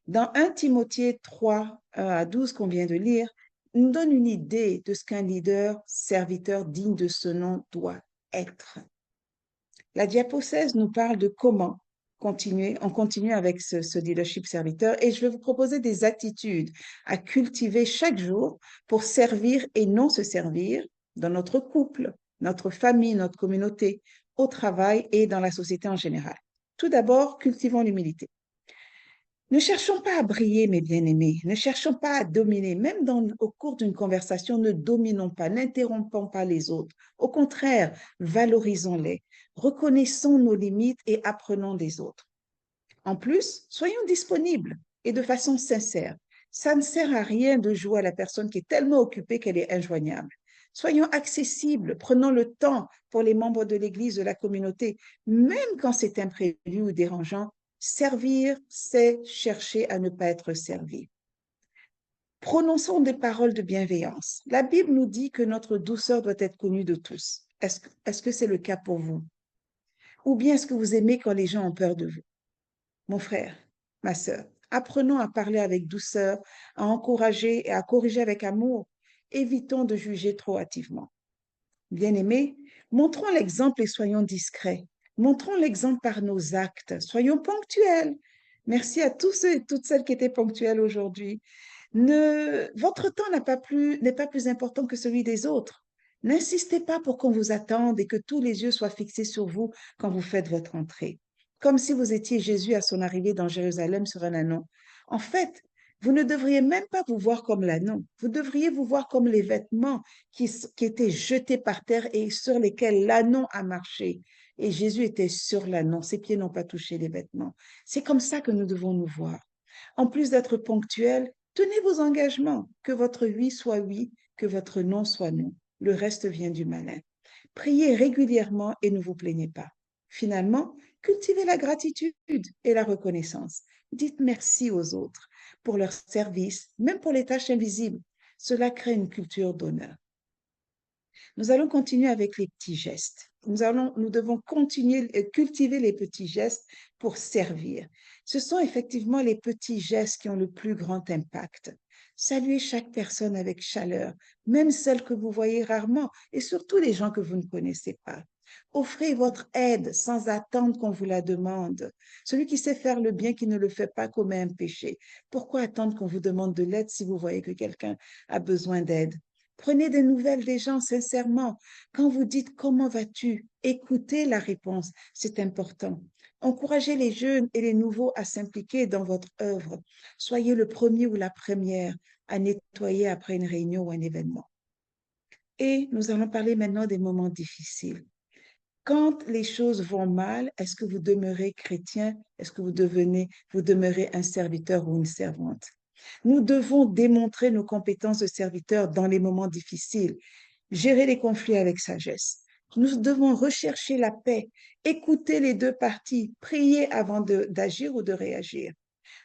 Dans 1 Timothée 3, 1 à 12 qu'on vient de lire, nous donne une idée de ce qu'un leader serviteur digne de ce nom doit être. La diapo 16 nous parle de comment on continue avec ce leadership serviteur et je vais vous proposer des attitudes à cultiver chaque jour pour servir et non se servir dans notre couple, notre famille, notre communauté, au travail et dans la société en général. Tout d'abord, cultivons l'humilité. Ne cherchons pas à briller, mes bien-aimés. Ne cherchons pas à dominer. Même au cours d'une conversation, ne dominons pas, n'interrompons pas les autres. Au contraire, valorisons-les. Reconnaissons nos limites et apprenons des autres. En plus, soyons disponibles et de façon sincère. Ça ne sert à rien de jouer à la personne qui est tellement occupée qu'elle est injoignable. Soyons accessibles, prenons le temps pour les membres de l'Église, de la communauté, même quand c'est imprévu ou dérangeant. Servir, c'est chercher à ne pas être servi. Prononçons des paroles de bienveillance. La Bible nous dit que notre douceur doit être connue de tous. Est-ce que c'est le cas pour vous? Ou bien est-ce que vous aimez quand les gens ont peur de vous? Mon frère, ma sœur, apprenons à parler avec douceur, à encourager et à corriger avec amour. Évitons de juger trop hâtivement. Bien-aimés, montrons l'exemple et soyons discrets. Montrons l'exemple par nos actes. Soyons ponctuels. Merci à tous ceux et toutes celles qui étaient ponctuels aujourd'hui. Votre temps n'est pas plus important que celui des autres. N'insistez pas pour qu'on vous attende et que tous les yeux soient fixés sur vous quand vous faites votre entrée, comme si vous étiez Jésus à son arrivée dans Jérusalem sur un ânon. En fait, vous ne devriez même pas vous voir comme l'ânon. Vous devriez vous voir comme les vêtements qui étaient jetés par terre et sur lesquels l'ânon a marché. Et Jésus était sur l'ânon. Ses pieds n'ont pas touché les vêtements. C'est comme ça que nous devons nous voir. En plus d'être ponctuels, tenez vos engagements. Que votre oui soit oui, que votre non soit non. Le reste vient du malin. Priez régulièrement et ne vous plaignez pas. Finalement, cultivez la gratitude et la reconnaissance. Dites merci aux autres pour leur service, même pour les tâches invisibles. Cela crée une culture d'honneur. Nous allons continuer avec les petits gestes. Nous devons continuer à cultiver les petits gestes pour servir. Ce sont effectivement les petits gestes qui ont le plus grand impact. Saluez chaque personne avec chaleur, même celles que vous voyez rarement et surtout les gens que vous ne connaissez pas. Offrez votre aide sans attendre qu'on vous la demande. Celui qui sait faire le bien, qui ne le fait pas, commet un péché. Pourquoi attendre qu'on vous demande de l'aide si vous voyez que quelqu'un a besoin d'aide? Prenez des nouvelles des gens sincèrement. Quand vous dites « Comment vas-tu ?» écoutez la réponse, c'est important. Encouragez les jeunes et les nouveaux à s'impliquer dans votre œuvre. Soyez le premier ou la première à nettoyer après une réunion ou un événement. Et nous allons parler maintenant des moments difficiles. Quand les choses vont mal, est-ce que vous demeurez chrétien? Est-ce que vous demeurez un serviteur ou une servante? Nous devons démontrer nos compétences de serviteurs dans les moments difficiles, gérer les conflits avec sagesse. Nous devons rechercher la paix, écouter les deux parties, prier avant d'agir ou de réagir.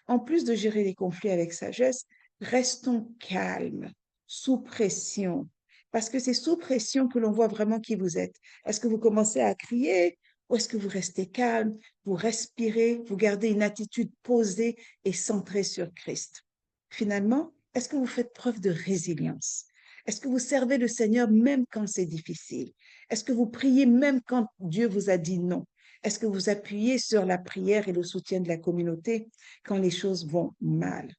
En plus de gérer les conflits avec sagesse, restons calmes, sous pression. Parce que c'est sous pression que l'on voit vraiment qui vous êtes. Est-ce que vous commencez à crier ou est-ce que vous restez calme, vous respirez, vous gardez une attitude posée et centrée sur Christ? Finalement, est-ce que vous faites preuve de résilience? Est-ce que vous servez le Seigneur même quand c'est difficile? Est-ce que vous priez même quand Dieu vous a dit non? Est-ce que vous appuyez sur la prière et le soutien de la communauté quand les choses vont mal?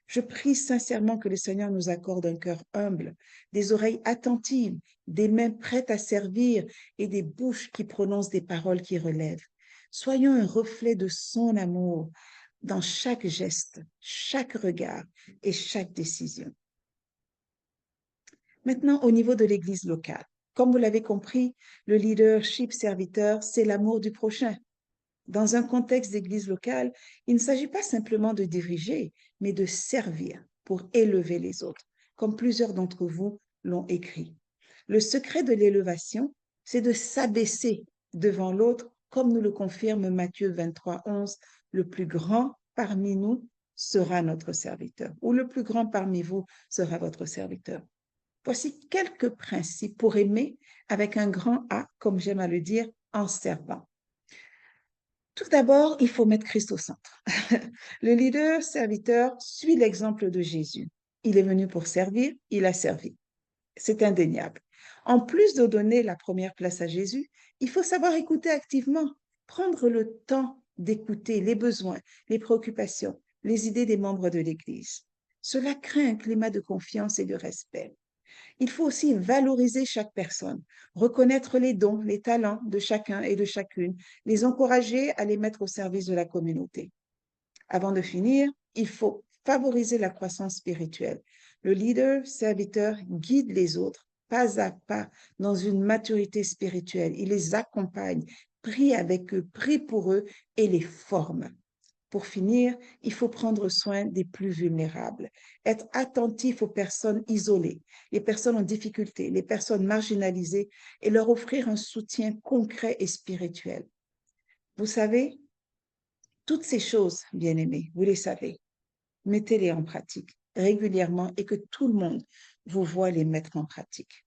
Je prie sincèrement que le Seigneur nous accorde un cœur humble, des oreilles attentives, des mains prêtes à servir et des bouches qui prononcent des paroles qui relèvent. Soyons un reflet de son amour dans chaque geste, chaque regard et chaque décision. Maintenant, au niveau de l'Église locale, comme vous l'avez compris, le leadership serviteur, c'est l'amour du prochain. Dans un contexte d'église locale, il ne s'agit pas simplement de diriger, mais de servir pour élever les autres, comme plusieurs d'entre vous l'ont écrit. Le secret de l'élévation, c'est de s'abaisser devant l'autre, comme nous le confirme Matthieu 23, 11, le plus grand parmi nous sera notre serviteur, ou le plus grand parmi vous sera votre serviteur. Voici quelques principes pour aimer avec un grand A, comme j'aime à le dire, en servant. Tout d'abord, il faut mettre Christ au centre. Le leader serviteur suit l'exemple de Jésus. Il est venu pour servir, il a servi. C'est indéniable. En plus de donner la première place à Jésus, il faut savoir écouter activement, prendre le temps d'écouter les besoins, les préoccupations, les idées des membres de l'Église. Cela crée un climat de confiance et de respect. Il faut aussi valoriser chaque personne, reconnaître les dons, les talents de chacun et de chacune, les encourager à les mettre au service de la communauté. Avant de finir, il faut favoriser la croissance spirituelle. Le leader, serviteur, guide les autres pas à pas dans une maturité spirituelle. Il les accompagne, prie avec eux, prie pour eux et les forme. Pour finir, il faut prendre soin des plus vulnérables, être attentif aux personnes isolées, les personnes en difficulté, les personnes marginalisées et leur offrir un soutien concret et spirituel. Vous savez, toutes ces choses, bien-aimés, vous les savez, mettez-les en pratique régulièrement et que tout le monde vous voit les mettre en pratique.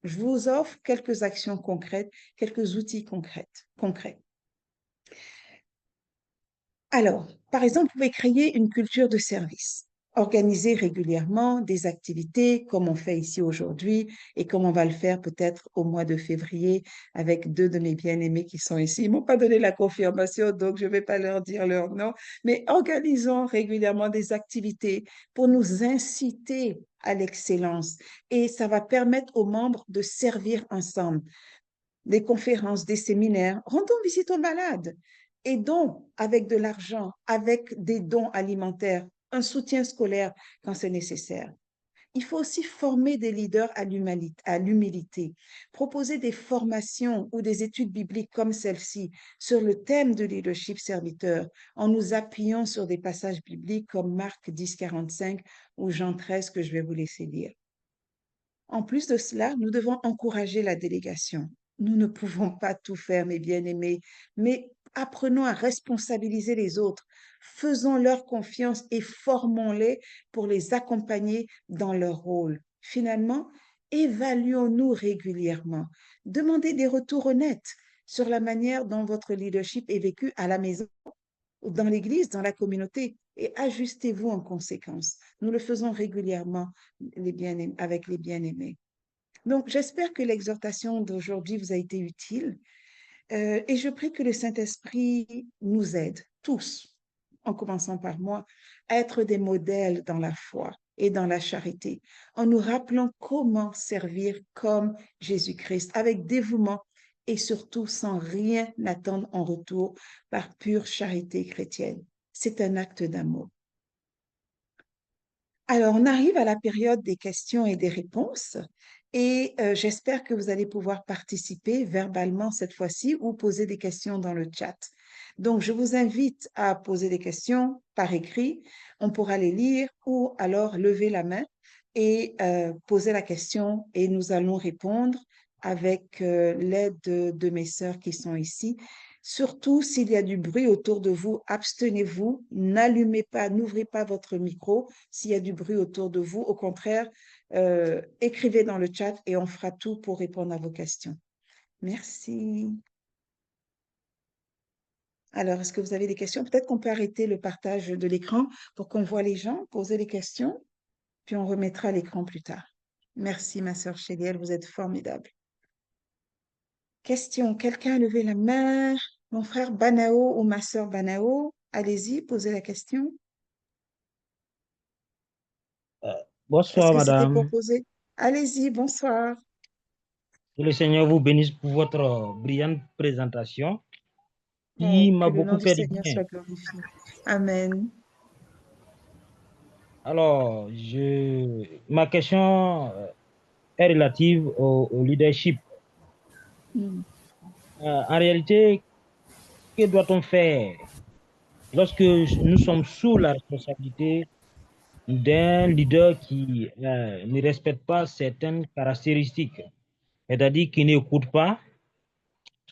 Je vous offre quelques actions concrètes, quelques outils concrets. Alors, par exemple, vous pouvez créer une culture de service. Organiser régulièrement des activités comme on fait ici aujourd'hui et comme on va le faire peut-être au mois de février avec deux de mes bien-aimés qui sont ici. Ils ne m'ont pas donné la confirmation, donc je ne vais pas leur dire leur nom, mais organisons régulièrement des activités pour nous inciter à l'excellence et ça va permettre aux membres de servir ensemble. Des conférences, des séminaires, rendons visite aux malades, aidons avec de l'argent, avec des dons alimentaires, un soutien scolaire quand c'est nécessaire. Il faut aussi former des leaders à l'humilité, proposer des formations ou des études bibliques comme celle-ci sur le thème de leadership serviteur en nous appuyant sur des passages bibliques comme Marc 10, 45 ou Jean 13 que je vais vous laisser lire. En plus de cela, nous devons encourager la délégation. Nous ne pouvons pas tout faire, mes bien-aimés, mais apprenons à responsabiliser les autres. Faisons leur confiance et formons-les pour les accompagner dans leur rôle. Finalement, évaluons-nous régulièrement. Demandez des retours honnêtes sur la manière dont votre leadership est vécu à la maison, dans l'Église, dans la communauté, et ajustez-vous en conséquence. Nous le faisons régulièrement avec les bien-aimés. Donc, j'espère que l'exhortation d'aujourd'hui vous a été utile et je prie que le Saint-Esprit nous aide tous, en commençant par moi, à être des modèles dans la foi et dans la charité, en nous rappelant comment servir comme Jésus-Christ, avec dévouement et surtout sans rien attendre en retour par pure charité chrétienne. C'est un acte d'amour. Alors, on arrive à la période des questions et des réponses et j'espère que vous allez pouvoir participer verbalement cette fois-ci ou poser des questions dans le chat. Donc, je vous invite à poser des questions par écrit. On pourra les lire ou alors lever la main et poser la question et nous allons répondre avec l'aide de mes sœurs qui sont ici. Surtout s'il y a du bruit autour de vous, abstenez-vous, n'allumez pas, n'ouvrez pas votre micro s'il y a du bruit autour de vous. Au contraire, écrivez dans le chat et on fera tout pour répondre à vos questions. Merci. Alors, est-ce que vous avez des questions? Peut-être qu'on peut arrêter le partage de l'écran pour qu'on voit les gens poser les questions, puis on remettra l'écran plus tard. Merci, ma sœur Chéliel, vous êtes formidable. Question, quelqu'un a levé la main? Mon frère Banao ou ma sœur Banao? Allez-y, posez la question. Est-ce Bonsoir, que c'était pour madame. poser? Allez-y, bonsoir. Que le Seigneur vous bénisse pour votre brillante présentation qui Oh, m'a que le nom beaucoup du fait du Seigneur bien. soit glorifié. Amen. Alors, ma question est relative au leadership. Mm. En réalité, que doit-on faire lorsque nous sommes sous la responsabilité d'un leader qui ne respecte pas certaines caractéristiques, c'est-à-dire qui n'écoute pas,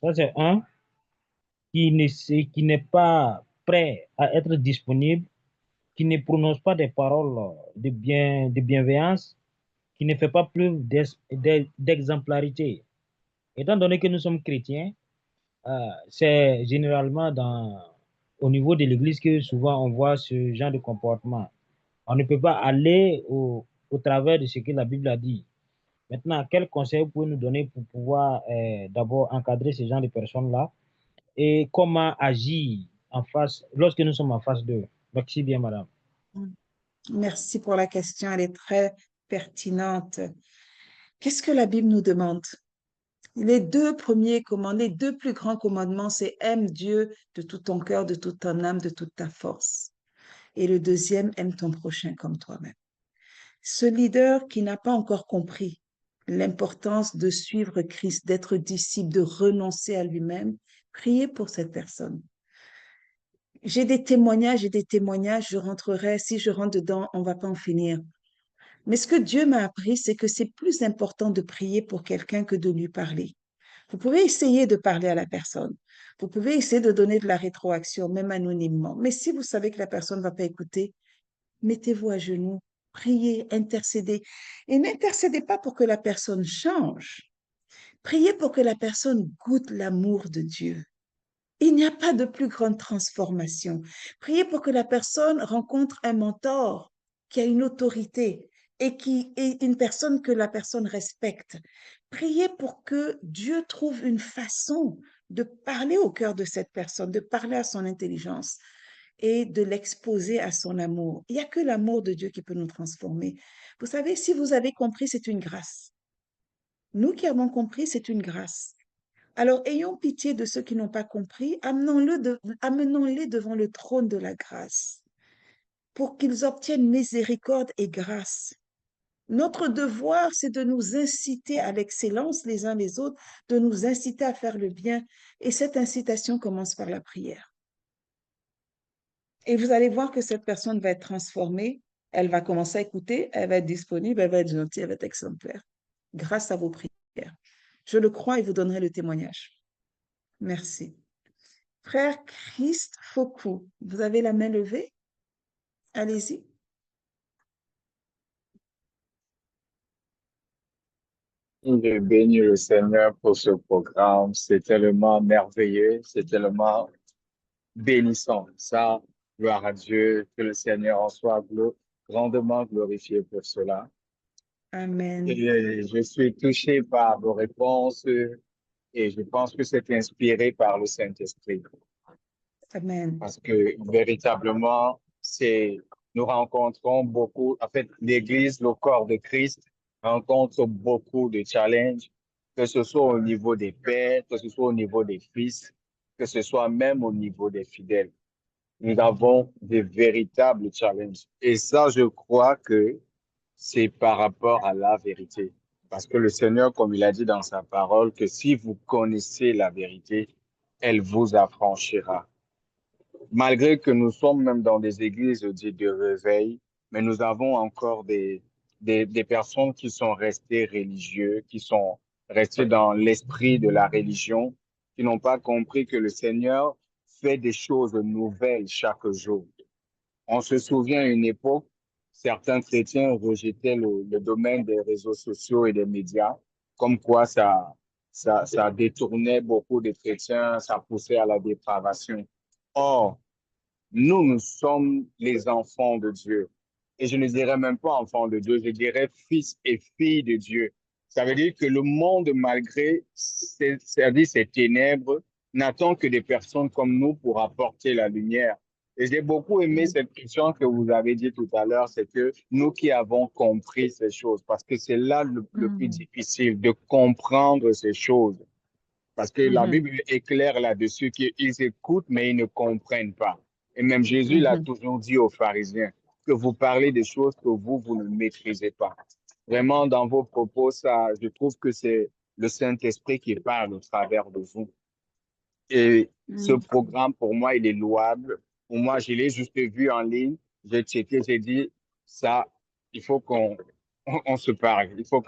ça c'est un, qui n'est pas prêt à être disponible, qui ne prononce pas des paroles de bienveillance, qui ne fait pas preuve d'exemplarité. Étant donné que nous sommes chrétiens, c'est généralement au niveau de l'Église que souvent on voit ce genre de comportement. On ne peut pas aller au travers de ce que la Bible a dit. Maintenant, quel conseil vous pouvez nous donner pour pouvoir d'abord encadrer ce genre de personnes-là et comment agir en face, lorsque nous sommes en face d'eux? Merci bien, madame. Merci pour la question, elle est très pertinente. Qu'est-ce que la Bible nous demande? Les deux premiers commandements, les deux plus grands commandements, c'est aime Dieu de tout ton cœur, de toute ton âme, de toute ta force. Et le deuxième, aime ton prochain comme toi-même. Ce leader qui n'a pas encore compris l'importance de suivre Christ, d'être disciple, de renoncer à lui-même, priez pour cette personne. J'ai des témoignages, je rentrerai, si je rentre dedans, on ne va pas en finir. Mais ce que Dieu m'a appris, c'est que c'est plus important de prier pour quelqu'un que de lui parler. Vous pouvez essayer de parler à la personne. Vous pouvez essayer de donner de la rétroaction, même anonymement. Mais si vous savez que la personne ne va pas écouter, mettez-vous à genoux, priez, intercédez. Et n'intercédez pas pour que la personne change. Priez pour que la personne goûte l'amour de Dieu. Il n'y a pas de plus grande transformation. Priez pour que la personne rencontre un mentor qui a une autorité et qui est une personne que la personne respecte. Priez pour que Dieu trouve une façon de parler au cœur de cette personne, de parler à son intelligence et de l'exposer à son amour. Il n'y a que l'amour de Dieu qui peut nous transformer. Vous savez, si vous avez compris, c'est une grâce. Nous qui avons compris, c'est une grâce. Alors, ayons pitié de ceux qui n'ont pas compris, amenons-les devant le trône de la grâce pour qu'ils obtiennent miséricorde et grâce. Notre devoir, c'est de nous inciter à l'excellence les uns les autres, de nous inciter à faire le bien. Et cette incitation commence par la prière. Et vous allez voir que cette personne va être transformée, elle va commencer à écouter, elle va être disponible, elle va être gentille, elle va être exemplaire, grâce à vos prières. Je le crois et vous donnerai le témoignage. Merci. Frère Christ Foucault, vous avez la main levée? Allez-y. Je bénis le Seigneur pour ce programme. C'est tellement merveilleux, c'est tellement bénissant. Ça, gloire à Dieu, que le Seigneur en soit grandement glorifié pour cela. Amen. Et je suis touché par vos réponses et je pense que c'est inspiré par le Saint-Esprit. Amen. Parce que véritablement, nous rencontrons beaucoup, en fait, l'Église, le corps de Christ, rencontre beaucoup de challenges, que ce soit au niveau des pères, que ce soit au niveau des fils, que ce soit même au niveau des fidèles. Nous avons des véritables challenges. Et ça, je crois que c'est par rapport à la vérité. Parce que le Seigneur, comme il a dit dans sa parole, que si vous connaissez la vérité, elle vous affranchira. Malgré que nous sommes même dans des églises dites de réveil, mais nous avons encore des personnes qui sont restées religieuses, qui sont restées dans l'esprit de la religion, qui n'ont pas compris que le Seigneur fait des choses nouvelles chaque jour. On se souvient à une époque, certains chrétiens rejetaient le domaine des réseaux sociaux et des médias, comme quoi ça détournait beaucoup de chrétiens, ça poussait à la dépravation. Or, nous sommes les enfants de Dieu. Et je ne dirais même pas enfants de Dieu, je dirais fils et filles de Dieu. Ça veut dire que le monde, malgré ses ténèbres, n'attend que des personnes comme nous pour apporter la lumière. Et j'ai beaucoup aimé cette question que vous avez dit tout à l'heure, c'est que nous qui avons compris ces choses, parce que c'est là le plus difficile de comprendre ces choses. Parce que la Bible est claire là-dessus, qu'ils écoutent, mais ils ne comprennent pas. Et même Jésus l'a toujours dit aux pharisiens, que vous parlez des choses que vous ne maîtrisez pas. Vraiment, dans vos propos, ça, je trouve que c'est le Saint-Esprit qui parle au travers de vous. Et ce programme, pour moi, il est louable. Pour moi, je l'ai juste vu en ligne. J'ai checké, j'ai dit, ça, il faut qu'on se parle. Il faut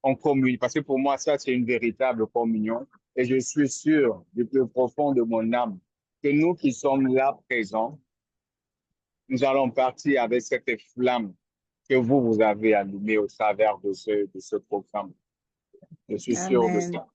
on communie. Parce que pour moi, ça, c'est une véritable communion. Et je suis sûr, du plus profond de mon âme, que nous qui sommes là présents, nous allons partir avec cette flamme que vous avez allumée au travers de ce programme. Je suis sûr de ça.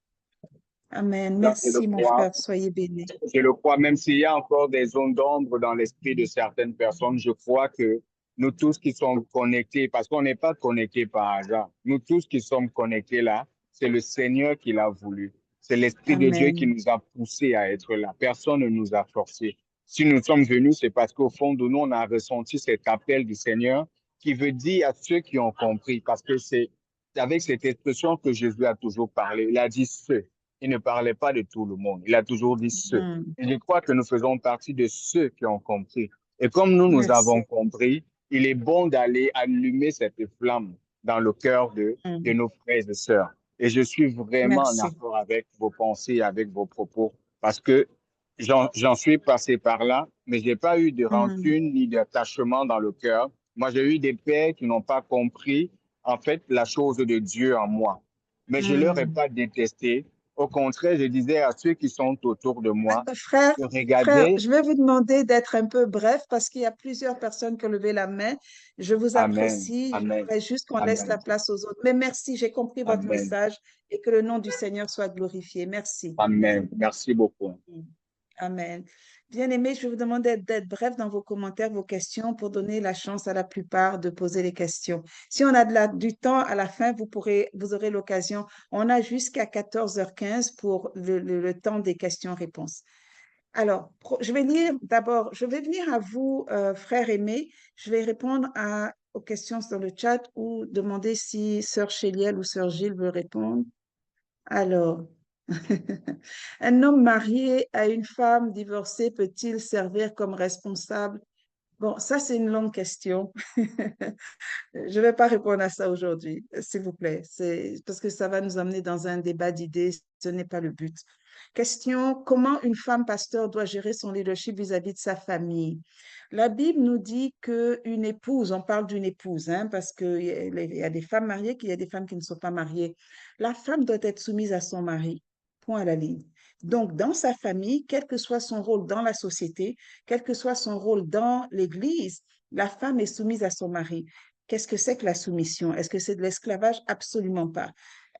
Amen. Merci, mon frère. Soyez bénis. Je le crois, même s'il y a encore des zones d'ombre dans l'esprit de certaines personnes, je crois que nous tous qui sommes connectés, parce qu'on n'est pas connectés par hasard, nous tous qui sommes connectés là, c'est le Seigneur qui l'a voulu. C'est l'Esprit de Dieu qui nous a poussés à être là. Personne ne nous a forcés. Si nous sommes venus, c'est parce qu'au fond de nous, on a ressenti cet appel du Seigneur qui veut dire à ceux qui ont compris, parce que c'est avec cette expression que Jésus a toujours parlé. Il a dit ceux. Il ne parlait pas de tout le monde. Il a toujours dit ceux. Et je crois que nous faisons partie de ceux qui ont compris. Et comme nous avons compris, il est bon d'aller allumer cette flamme dans le cœur de nos frères et sœurs. Et je suis vraiment en accord avec vos pensées, avec vos propos, parce que j'en suis passé par là, mais je n'ai pas eu de rancune ni d'attachement dans le cœur. Moi, j'ai eu des pères qui n'ont pas compris, en fait, la chose de Dieu en moi. Mais je ne leur ai pas détesté. Au contraire, je disais à ceux qui sont autour de moi, frère, regardez. Je vais vous demander d'être un peu bref parce qu'il y a plusieurs personnes qui ont levé la main. Je vous apprécie. Je voudrais juste qu'on laisse la place aux autres. Mais merci, j'ai compris votre message et que le nom du Seigneur soit glorifié. Merci. Amen. Merci beaucoup. Amen. Bien-aimés, je vous demande d'être bref dans vos commentaires, vos questions, pour donner la chance à la plupart de poser les questions. Si on a du temps à la fin, vous aurez l'occasion. On a jusqu'à 14h15 pour le temps des questions-réponses. Alors, je vais venir à vous, frères aimés. Je vais répondre aux questions dans le chat ou demander si Sœur Chéliel ou Sœur Gilles veut répondre. Alors, un homme marié à une femme divorcée peut-il servir comme responsable? Bon, ça, c'est une longue question. Je ne vais pas répondre à ça aujourd'hui, s'il vous plaît. C'est parce que ça va nous amener dans un débat d'idées. Ce n'est pas le but. Question, comment une femme pasteur doit gérer son leadership vis-à-vis de sa famille? La Bible nous dit qu'une épouse, on parle d'une épouse, hein, parce qu'il y a des femmes mariées, qu'il y a des femmes qui ne sont pas mariées. La femme doit être soumise à son mari, point à la ligne. Donc, dans sa famille, quel que soit son rôle dans la société, quel que soit son rôle dans l'Église, la femme est soumise à son mari. Qu'est-ce que c'est que la soumission? Est-ce que c'est de l'esclavage? Absolument pas.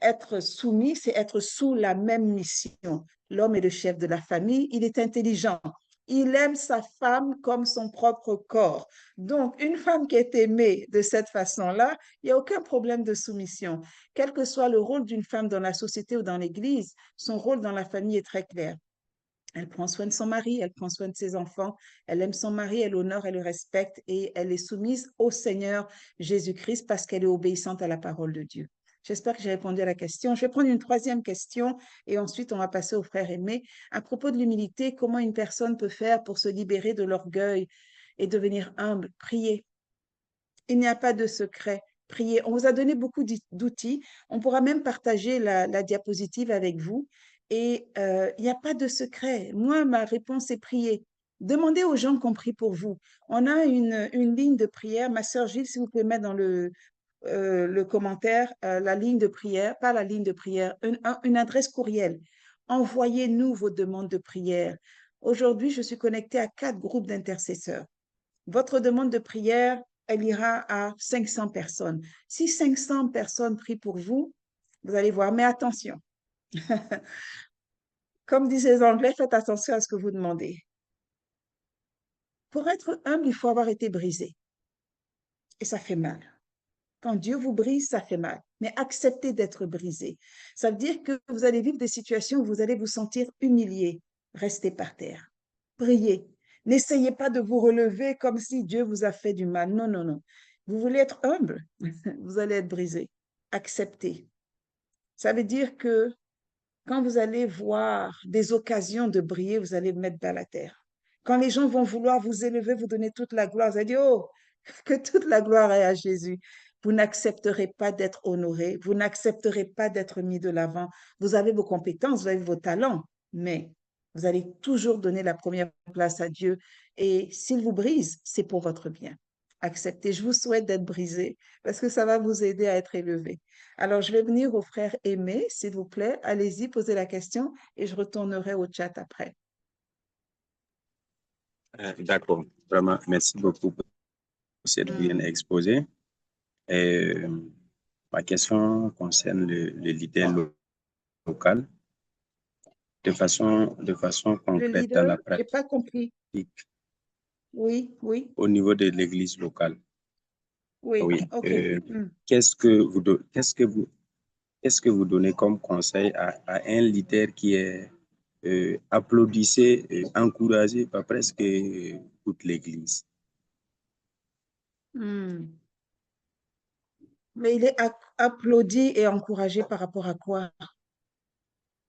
Être soumis, c'est être sous la même mission. L'homme est le chef de la famille, il est intelligent. Il aime sa femme comme son propre corps. Donc, une femme qui est aimée de cette façon-là, il n'y a aucun problème de soumission. Quel que soit le rôle d'une femme dans la société ou dans l'Église, son rôle dans la famille est très clair. Elle prend soin de son mari, elle prend soin de ses enfants, elle aime son mari, elle honore, elle le respecte et elle est soumise au Seigneur Jésus-Christ parce qu'elle est obéissante à la parole de Dieu. J'espère que j'ai répondu à la question. Je vais prendre une troisième question et ensuite on va passer aux frères aimés. À propos de l'humilité, comment une personne peut faire pour se libérer de l'orgueil et devenir humble? Prier. Il n'y a pas de secret. Prier. On vous a donné beaucoup d'outils. On pourra même partager la diapositive avec vous. Et il n'y a pas de secret. Moi, ma réponse est prier. Demandez aux gens qui ont prié pour vous. On a une ligne de prière. Ma sœur Gilles, si vous pouvez mettre dans le commentaire la ligne de prière, pas la ligne de prière, une adresse courriel. Envoyez-nous vos demandes de prière. Aujourd'hui, je suis connectée à 4 groupes d'intercesseurs. Votre demande de prière, elle ira à 500 personnes. Si 500 personnes prient pour vous, vous allez voir. Mais attention, comme disent les Anglais, faites attention à ce que vous demandez. Pour être humble, il faut avoir été brisé. Et ça fait mal. Quand Dieu vous brise, ça fait mal. Mais acceptez d'être brisé. Ça veut dire que vous allez vivre des situations où vous allez vous sentir humilié. Restez par terre. Priez. N'essayez pas de vous relever comme si Dieu vous a fait du mal. Non, non, non. Vous voulez être humble, vous allez être brisé. Acceptez. Ça veut dire que quand vous allez voir des occasions de briller, vous allez mettre bas la terre. Quand les gens vont vouloir vous élever, vous donner toute la gloire, vous allez dire, oh, que toute la gloire est à Jésus. Vous n'accepterez pas d'être honoré, vous n'accepterez pas d'être mis de l'avant. Vous avez vos compétences, vous avez vos talents, mais vous allez toujours donner la première place à Dieu. Et s'il vous brise, c'est pour votre bien. Acceptez. Je vous souhaite d'être brisé parce que ça va vous aider à être élevé. Alors, je vais venir au frère Aimé, s'il vous plaît. Allez-y, posez la question et je retournerai au chat après. D'accord, vraiment, merci beaucoup pour cette bien exposé. Ma question concerne le leader local de façon Le concrète dans la leader, je n'ai pas compris. pratique Oui, oui, au niveau de l'église locale. oui, Oui. ok. Qu'est-ce que vous donnez comme conseil à un leader qui est applaudissé, encouragé par presque toute l'église? Mais il est applaudi et encouragé par rapport à quoi?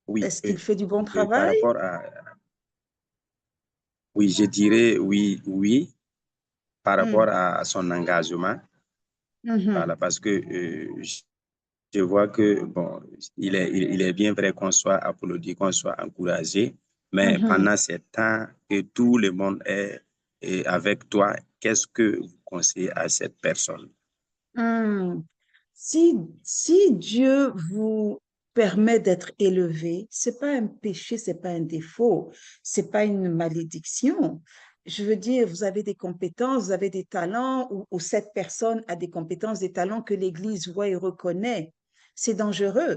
Oui, Est-ce qu'il fait du bon par travail? rapport à, oui, je dirais oui, par rapport à son engagement. Voilà, parce que je vois que, bon, il est bien vrai qu'on soit applaudi, qu'on soit encouragé, mais pendant ces temps que tout le monde est avec toi, qu'est-ce que vous conseillez à cette personne? Si Dieu vous permet d'être élevé, c'est pas un péché, c'est pas un défaut, c'est pas une malédiction. Je veux dire, vous avez des compétences, vous avez des talents, ou cette personne a des compétences, des talents que l'Église voit et reconnaît. C'est dangereux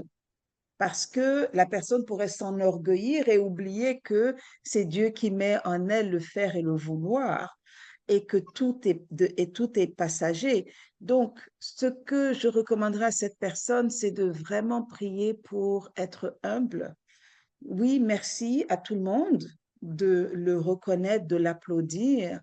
parce que la personne pourrait s'enorgueillir et oublier que c'est Dieu qui met en elle le faire et le vouloir et que tout est passager. Donc, ce que je recommanderais à cette personne, c'est de vraiment prier pour être humble. Oui, merci à tout le monde de le reconnaître, de l'applaudir,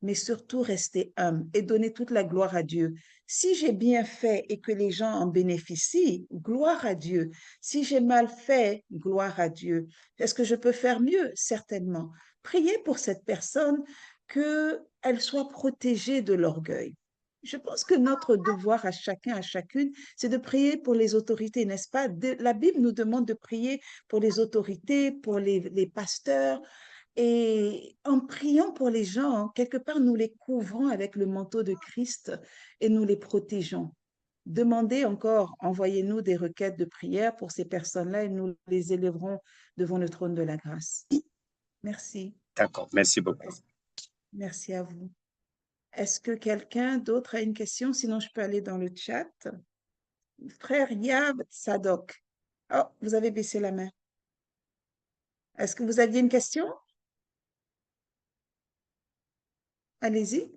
mais surtout rester humble et donner toute la gloire à Dieu. Si j'ai bien fait et que les gens en bénéficient, gloire à Dieu. Si j'ai mal fait, gloire à Dieu. Est-ce que je peux faire mieux? Certainement. Priez pour cette personne qu'elle soit protégée de l'orgueil. Je pense que notre devoir à chacun, à chacune, c'est de prier pour les autorités, n'est-ce pas? La Bible nous demande de prier pour les autorités, pour les pasteurs, et en priant pour les gens, quelque part, nous les couvrons avec le manteau de Christ et nous les protégeons. Demandez encore, envoyez-nous des requêtes de prière pour ces personnes-là et nous les élèverons devant le trône de la grâce. Merci. D'accord, merci beaucoup. Merci à vous. Est-ce que quelqu'un d'autre a une question? Sinon, je peux aller dans le chat. Frère Yab Sadok. Oh, vous avez baissé la main. Est-ce que vous aviez une question? Allez-y.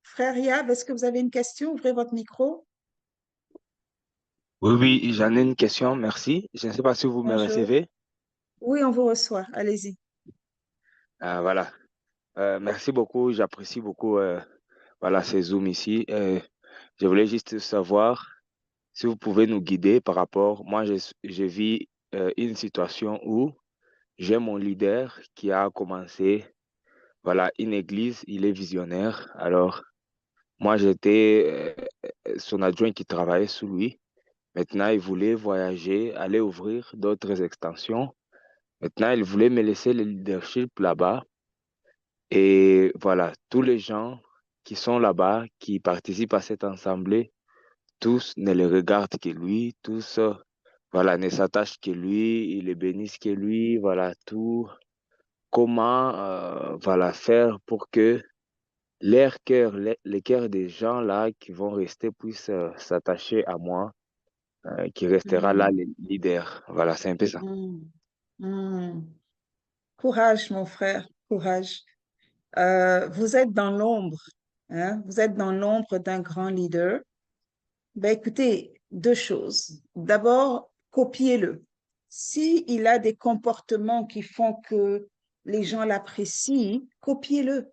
Frère Yab, est-ce que vous avez une question? Ouvrez votre micro. Oui, j'en ai une question, merci. Je ne sais pas si vous me Bonjour. recevez. Oui, on vous reçoit. Allez-y. Voilà. Merci beaucoup, j'apprécie beaucoup voilà, ces Zooms ici. Je voulais juste savoir si vous pouvez nous guider par rapport. Moi, je vis une situation où j'ai mon leader qui a commencé voilà, une église, il est visionnaire. Alors, moi, j'étais son adjoint qui travaillait sous lui. Maintenant, il voulait voyager, aller ouvrir d'autres extensions. Maintenant, il voulait me laisser le leadership là-bas. Et voilà, tous les gens qui sont là-bas, qui participent à cette assemblée, tous ne le regardent que lui, tous voilà, ne s'attachent que lui, ils le bénissent que lui, voilà, tout. Comment voilà, faire pour que leur cœur, les cœurs des gens là qui vont rester puissent s'attacher à moi, qui restera là Mm, le leader. Voilà, c'est un peu ça. mm, mm. Courage, mon frère, courage. Vous êtes dans l'ombre, hein? Vous êtes dans l'ombre d'un grand leader. Ben, écoutez, deux choses. D'abord, copiez-le. Si il a des comportements qui font que les gens l'apprécient, copiez-le.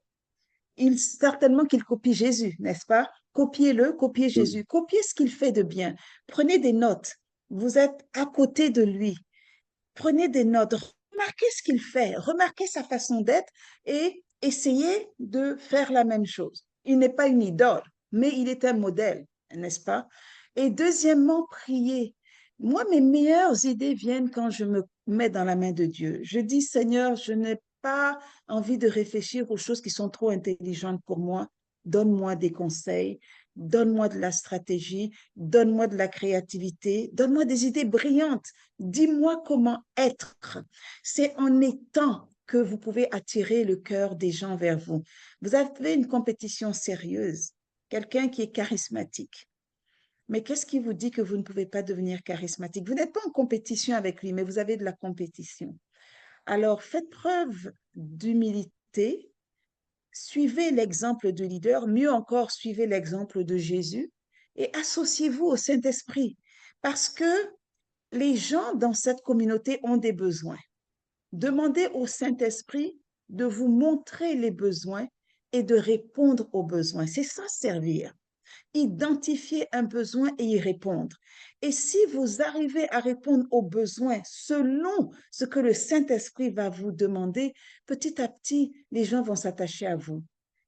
Certainement qu'il copie Jésus, n'est-ce pas? Copiez-le, copiez Oui. Jésus, copiez ce qu'il fait de bien. Prenez des notes. Vous êtes à côté de lui. Prenez des notes. Remarquez ce qu'il fait. Remarquez sa façon d'être et essayez de faire la même chose. Il n'est pas une idole, mais il est un modèle, n'est-ce pas? Et deuxièmement, priez. Moi, mes meilleures idées viennent quand je me mets dans la main de Dieu. Je dis, Seigneur, je n'ai pas envie de réfléchir aux choses qui sont trop intelligentes pour moi. Donne-moi des conseils, donne-moi de la stratégie, donne-moi de la créativité, donne-moi des idées brillantes. Dis-moi comment être. C'est en étant que vous pouvez attirer le cœur des gens vers vous. Vous avez une compétition sérieuse, quelqu'un qui est charismatique. Mais qu'est-ce qui vous dit que vous ne pouvez pas devenir charismatique? Vous n'êtes pas en compétition avec lui, mais vous avez de la compétition. Alors, faites preuve d'humilité, suivez l'exemple du leader, mieux encore, suivez l'exemple de Jésus et associez-vous au Saint-Esprit parce que les gens dans cette communauté ont des besoins. Demandez au Saint-Esprit de vous montrer les besoins et de répondre aux besoins. C'est ça, servir. Identifier un besoin et y répondre. Et si vous arrivez à répondre aux besoins selon ce que le Saint-Esprit va vous demander, petit à petit, les gens vont s'attacher à vous.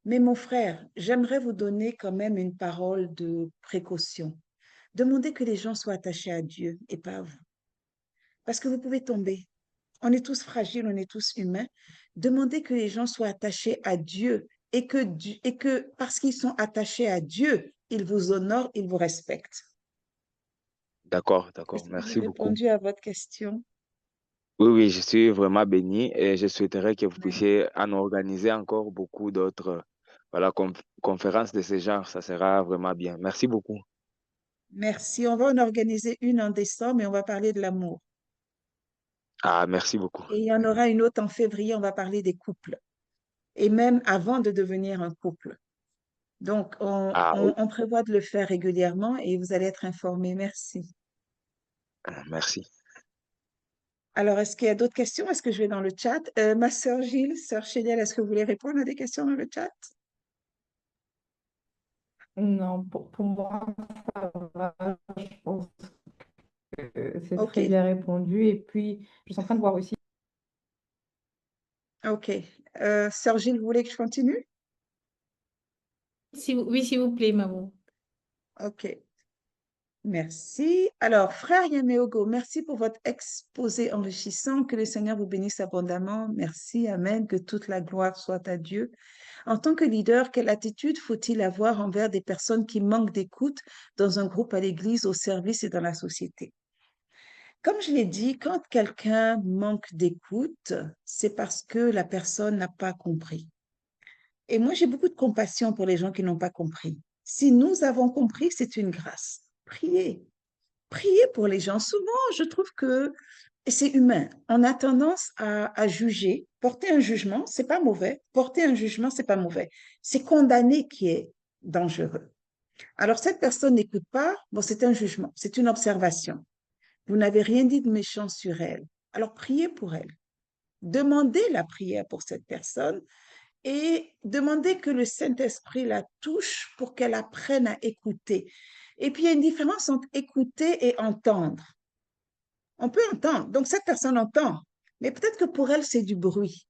Mais mon frère, j'aimerais vous donner quand même une parole de précaution. Demandez que les gens soient attachés à Dieu et pas à vous. Parce que vous pouvez tomber. On est tous fragiles, on est tous humains. Demandez que les gens soient attachés à Dieu et que parce qu'ils sont attachés à Dieu, ils vous honorent, ils vous respectent. D'accord, d'accord. Est-ce que j'ai Merci beaucoup. répondu à votre question? Oui, oui, je suis vraiment béni et je souhaiterais que vous Oui. puissiez en organiser encore beaucoup d'autres voilà, conférences de ce genre. Ça sera vraiment bien. Merci beaucoup. Merci. On va en organiser une en décembre et on va parler de l'amour. Ah, merci beaucoup. Et il y en aura une autre en février, on va parler des couples. Et même avant de devenir un couple. Donc, Ah, oui, on prévoit de le faire régulièrement et vous allez être informés. Merci. merci. Alors, est-ce qu'il y a d'autres questions? Est-ce que je vais dans le chat? Ma sœur Gilles, sœur Chéliel, est-ce que vous voulez répondre à des questions dans le chat? Non, pour moi, ça va. Je pense que c'est OK, très bien répondu. Et puis, je suis en train de voir aussi. OK. Sœur Gilles, vous voulez que je continue? Oui, s'il vous plaît, maman. OK, merci. Alors, frère Yameogo, merci pour votre exposé enrichissant. Que le Seigneur vous bénisse abondamment. Merci, Amen. Que toute la gloire soit à Dieu. En tant que leader, quelle attitude faut-il avoir envers des personnes qui manquent d'écoute dans un groupe à l'église, au service et dans la société? Comme je l'ai dit, quand quelqu'un manque d'écoute, c'est parce que la personne n'a pas compris. Et moi, j'ai beaucoup de compassion pour les gens qui n'ont pas compris. Si nous avons compris, c'est une grâce. Priez. Priez pour les gens. Souvent, je trouve que et c'est humain. On a tendance à juger. Porter un jugement, c'est pas mauvais. Porter un jugement, c'est pas mauvais. C'est condamner qui est dangereux. Alors, cette personne n'écoute pas, bon, c'est un jugement, c'est une observation. Vous n'avez rien dit de méchant sur elle. Alors, priez pour elle. Demandez la prière pour cette personne et demandez que le Saint-Esprit la touche pour qu'elle apprenne à écouter. Et puis, il y a une différence entre écouter et entendre. On peut entendre, donc cette personne entend, mais peut-être que pour elle, c'est du bruit.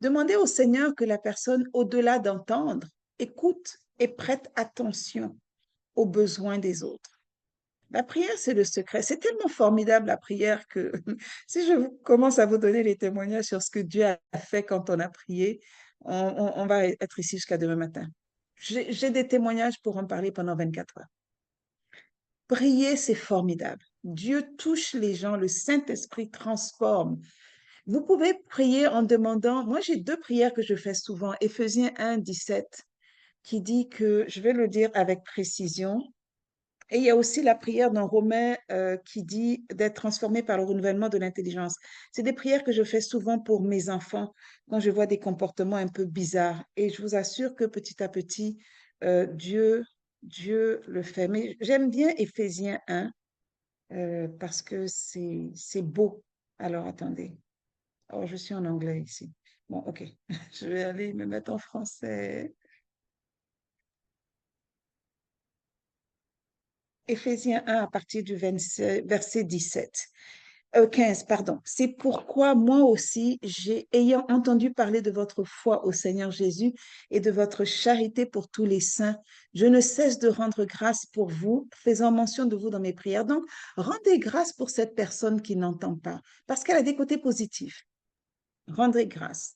Demandez au Seigneur que la personne, au-delà d'entendre, écoute et prête attention aux besoins des autres. La prière, c'est le secret. C'est tellement formidable la prière que si je commence à vous donner les témoignages sur ce que Dieu a fait quand on a prié, on va être ici jusqu'à demain matin. J'ai des témoignages pour en parler pendant 24 heures. Prier, c'est formidable. Dieu touche les gens, le Saint-Esprit transforme. Vous pouvez prier en demandant, moi j'ai 2 prières que je fais souvent, Éphésiens 1, 17, qui dit que, je vais le dire avec précision, et il y a aussi la prière dans Romains qui dit d'être transformé par le renouvellement de l'intelligence. C'est des prières que je fais souvent pour mes enfants quand je vois des comportements un peu bizarres. Et je vous assure que petit à petit, Dieu le fait. Mais j'aime bien Éphésiens 1 parce que c'est beau. Alors, attendez. Oh, je suis en anglais ici. Bon, OK. Je vais aller me mettre en français. Éphésiens 1 à partir du verset 17. 15, pardon. C'est pourquoi moi aussi, ayant entendu parler de votre foi au Seigneur Jésus et de votre charité pour tous les saints, je ne cesse de rendre grâce pour vous, faisant mention de vous dans mes prières. Donc, rendez grâce pour cette personne qui n'entend pas, parce qu'elle a des côtés positifs. Rendez grâce.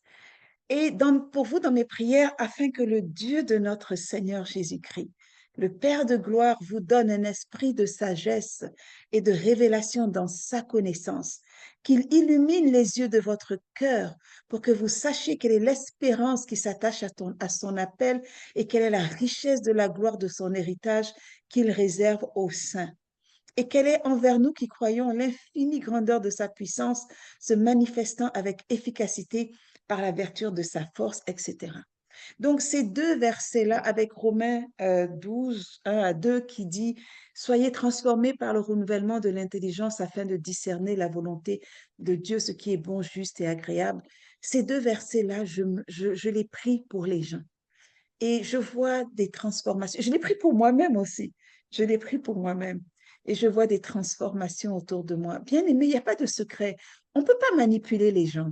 Et pour vous dans mes prières, afin que le Dieu de notre Seigneur Jésus-Christ, le Père de gloire, vous donne un esprit de sagesse et de révélation dans sa connaissance, qu'il illumine les yeux de votre cœur pour que vous sachiez quelle est l'espérance qui s'attache à son appel et quelle est la richesse de la gloire de son héritage qu'il réserve aux saints. Et quelle est envers nous qui croyons l'infinie grandeur de sa puissance se manifestant avec efficacité par la vertu de sa force, etc. Donc, ces 2 versets-là, avec Romains 12, 1 à 2, qui dit « Soyez transformés par le renouvellement de l'intelligence afin de discerner la volonté de Dieu, ce qui est bon, juste et agréable », ces 2 versets-là, je les prie pour les gens. Et je vois des transformations. Je les prie pour moi-même aussi. Je les prie pour moi-même. Et je vois des transformations autour de moi. Bien aimé, il n'y a pas de secret. On ne peut pas manipuler les gens.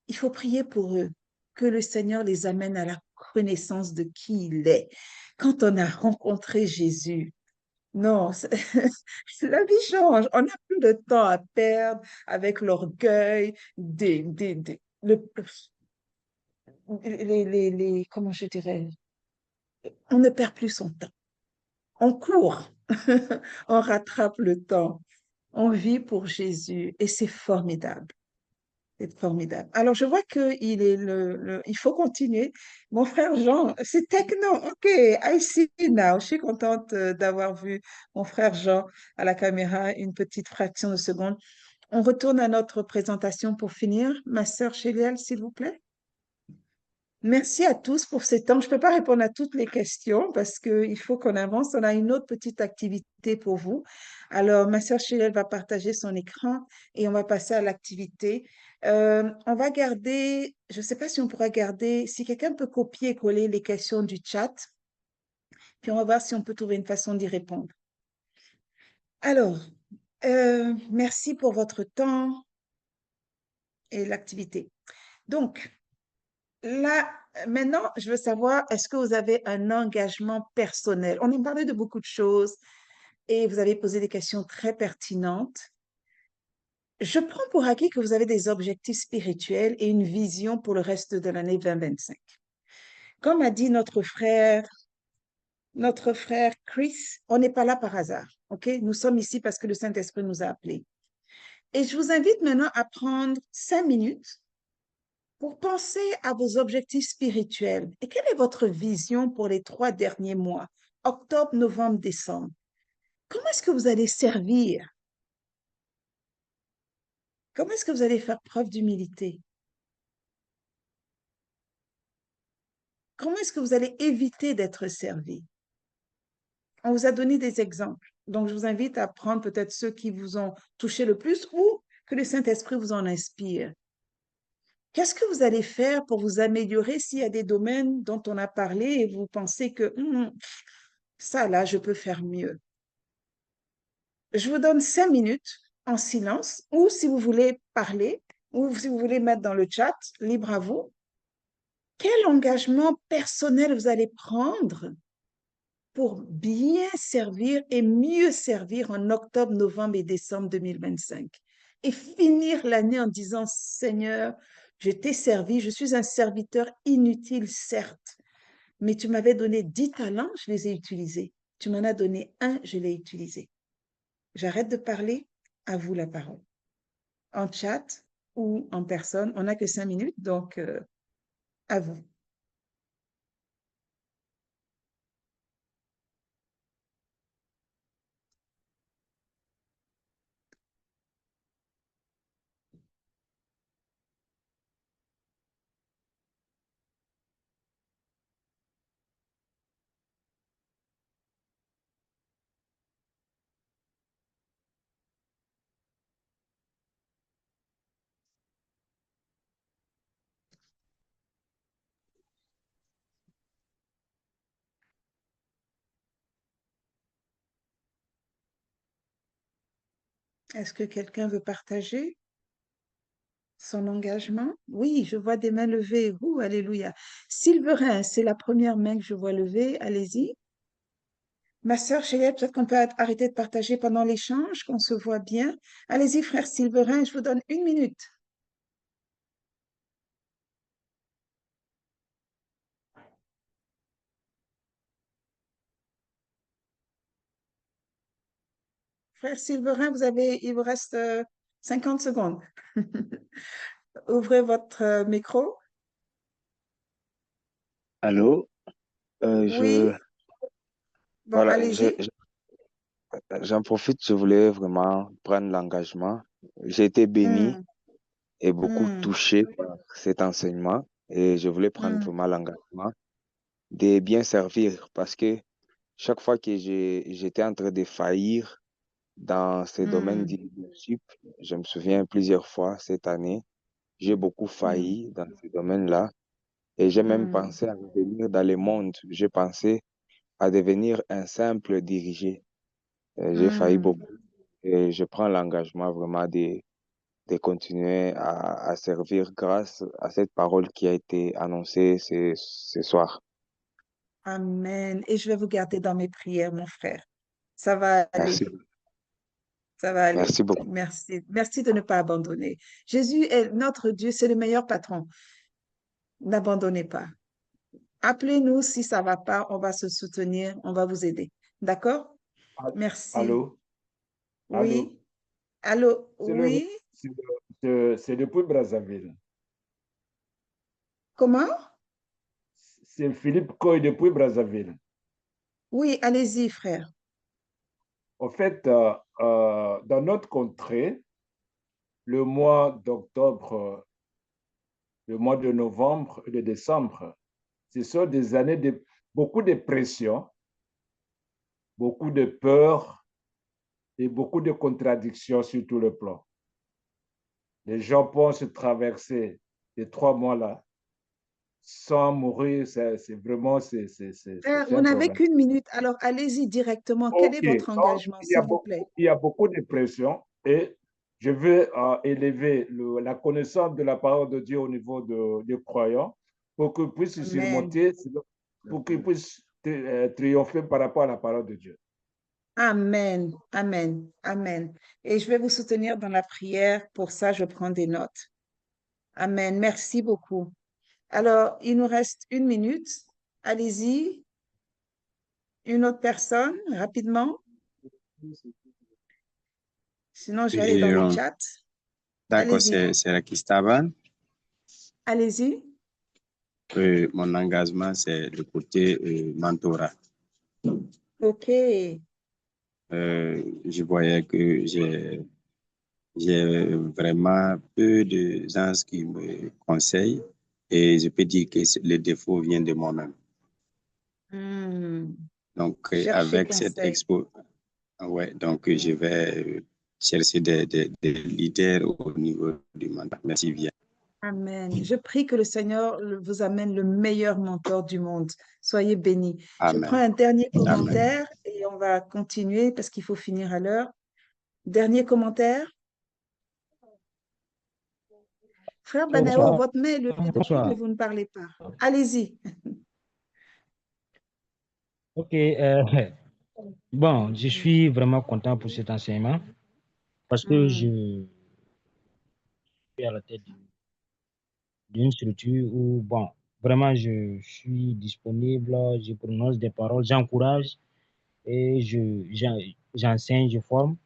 Il faut prier pour eux, que le Seigneur les amène à la connaissance de qui il est. Quand on a rencontré Jésus, non, la vie change. On n'a plus de temps à perdre avec l'orgueil, comment je dirais, on ne perd plus son temps. On court, on rattrape le temps, on vit pour Jésus et c'est formidable. C'est formidable. Alors, je vois il faut continuer. Mon frère Jean, c'est techno. OK, I see now. Je suis contente d'avoir vu mon frère Jean à la caméra une petite fraction de seconde. On retourne à notre présentation pour finir. Ma sœur Chéliel, s'il vous plaît. Merci à tous pour ce temps. Je ne peux pas répondre à toutes les questions parce qu'il faut qu'on avance. On a une autre petite activité pour vous. Alors, ma sœur Chéliel va partager son écran et on va passer à l'activité. On va garder, je ne sais pas si on pourra garder, si quelqu'un peut copier et coller les questions du chat, puis on va voir si on peut trouver une façon d'y répondre. Alors, merci pour votre temps et l'activité. Donc, là, maintenant, je veux savoir, est-ce que vous avez un engagement personnel? On a parlé de beaucoup de choses et vous avez posé des questions très pertinentes. Je prends pour acquis que vous avez des objectifs spirituels et une vision pour le reste de l'année 2025. Comme a dit notre frère Chris, on n'est pas là par hasard, OK? Nous sommes ici parce que le Saint-Esprit nous a appelés. Et je vous invite maintenant à prendre 5 minutes pour penser à vos objectifs spirituels. Et quelle est votre vision pour les 3 derniers mois, octobre, novembre, décembre? Comment est-ce que vous allez servir? Comment est-ce que vous allez faire preuve d'humilité? Comment est-ce que vous allez éviter d'être servi? On vous a donné des exemples. Donc, je vous invite à prendre peut-être ceux qui vous ont touché le plus ou que le Saint-Esprit vous en inspire. Qu'est-ce que vous allez faire pour vous améliorer s'il y a des domaines dont on a parlé et vous pensez que ça, là, je peux faire mieux? Je vous donne 5 minutes en silence ou si vous voulez parler ou si vous voulez mettre dans le chat, libre à vous. Quel engagement personnel vous allez prendre pour bien servir et mieux servir en octobre, novembre et décembre 2025 et finir l'année en disant « Seigneur, je t'ai servi, je suis un serviteur inutile, certes, mais tu m'avais donné 10 talents, je les ai utilisés. Tu m'en as donné un, je l'ai utilisé. J'arrête de parler, à vous la parole. En chat ou en personne, on n'a que 5 minutes, donc à vous. Est-ce que quelqu'un veut partager son engagement? Oui, je vois des mains levées. Ouh, alléluia. Sylverin, c'est la première main que je vois levée. Allez-y. Ma sœur chérie, peut-être qu'on peut arrêter de partager pendant l'échange, qu'on se voit bien. Allez-y, frère Sylverin, je vous donne 1 minute. Frère Sylverin, il vous reste 50 secondes. Ouvrez votre micro. Allô? Oui, bon, Voilà, allez-y. j'en profite, je voulais vraiment prendre l'engagement. J'ai été béni Hmm, et beaucoup hmm, touché par cet enseignement et je voulais prendre hmm, vraiment l'engagement de bien servir parce que chaque fois que j'étais en train de faillir dans ces domaines hmm, de leadership, je me souviens plusieurs fois cette année, j'ai beaucoup hmm, failli dans ces domaines-là et j'ai même hmm, pensé à revenir dans le monde. J'ai pensé à devenir un simple dirigé. J'ai failli hmm. beaucoup et je prends l'engagement vraiment de continuer à servir grâce à cette parole qui a été annoncée ce soir. Amen. Et je vais vous garder dans mes prières, mon frère. Ça va aller. Merci. Ça va aller. Merci beaucoup. Merci. Merci de ne pas abandonner. Jésus est notre Dieu, c'est le meilleur patron. N'abandonnez pas. Appelez-nous si ça va pas, on va se soutenir, on va vous aider. D'accord? Merci. Allô? Allô? Oui. Allô? C'est le, Oui. c'est depuis Brazzaville. Comment? C'est Philippe Coy depuis Brazzaville. Oui, allez-y, frère. En fait, dans notre contrée, le mois d'octobre, le mois de novembre et de décembre, ce sont des années de beaucoup de pression, beaucoup de peur et beaucoup de contradictions sur tout le plan. Les gens pensent traverser les 3 mois-là sans mourir, c'est vraiment Frère, c'est vous un n'avez problème. qu'une minute, alors allez-y directement. Quel est OK, votre donc engagement, s'il vous plaît? il y a beaucoup de pression et je veux élever la connaissance de la parole de Dieu au niveau des croyants pour qu'ils puissent Amen. surmonter, pour qu'ils puissent triompher par rapport à la parole de Dieu. Amen. Amen. Amen. Et je vais vous soutenir dans la prière. Pour ça, je prends des notes. Amen. Merci beaucoup. Alors, il nous reste 1 minute. Allez-y. Une autre personne, rapidement. Sinon, je vais aller Et, dans le chat. d'accord, Allez-y. c'est Rakistaban. Allez-y. Mon engagement, c'est le côté mentorat. OK. Je voyais que j'ai vraiment peu de gens qui me conseillent et je peux dire que le défaut vient de moi-même. Hmm. Donc, Cherchez avec cette conseil. expo, ouais, donc je vais chercher des leaders au niveau du mandat. Merci bien. Amen. Je prie que le Seigneur vous amène le meilleur mentor du monde. Soyez bénis. Je prends Amen. un dernier Amen. commentaire et on va continuer parce qu'il faut finir à l'heure. Dernier commentaire. Frère Banao, Bonsoir. votre main est levée depuis, mais Bonsoir. vous ne parlez pas. Allez-y. Ok. Bon, je suis vraiment content pour cet enseignement parce que Hmm. je suis à la tête d'une structure où, bon, vraiment, je suis disponible, je prononce des paroles, j'encourage et j'enseigne, je forme.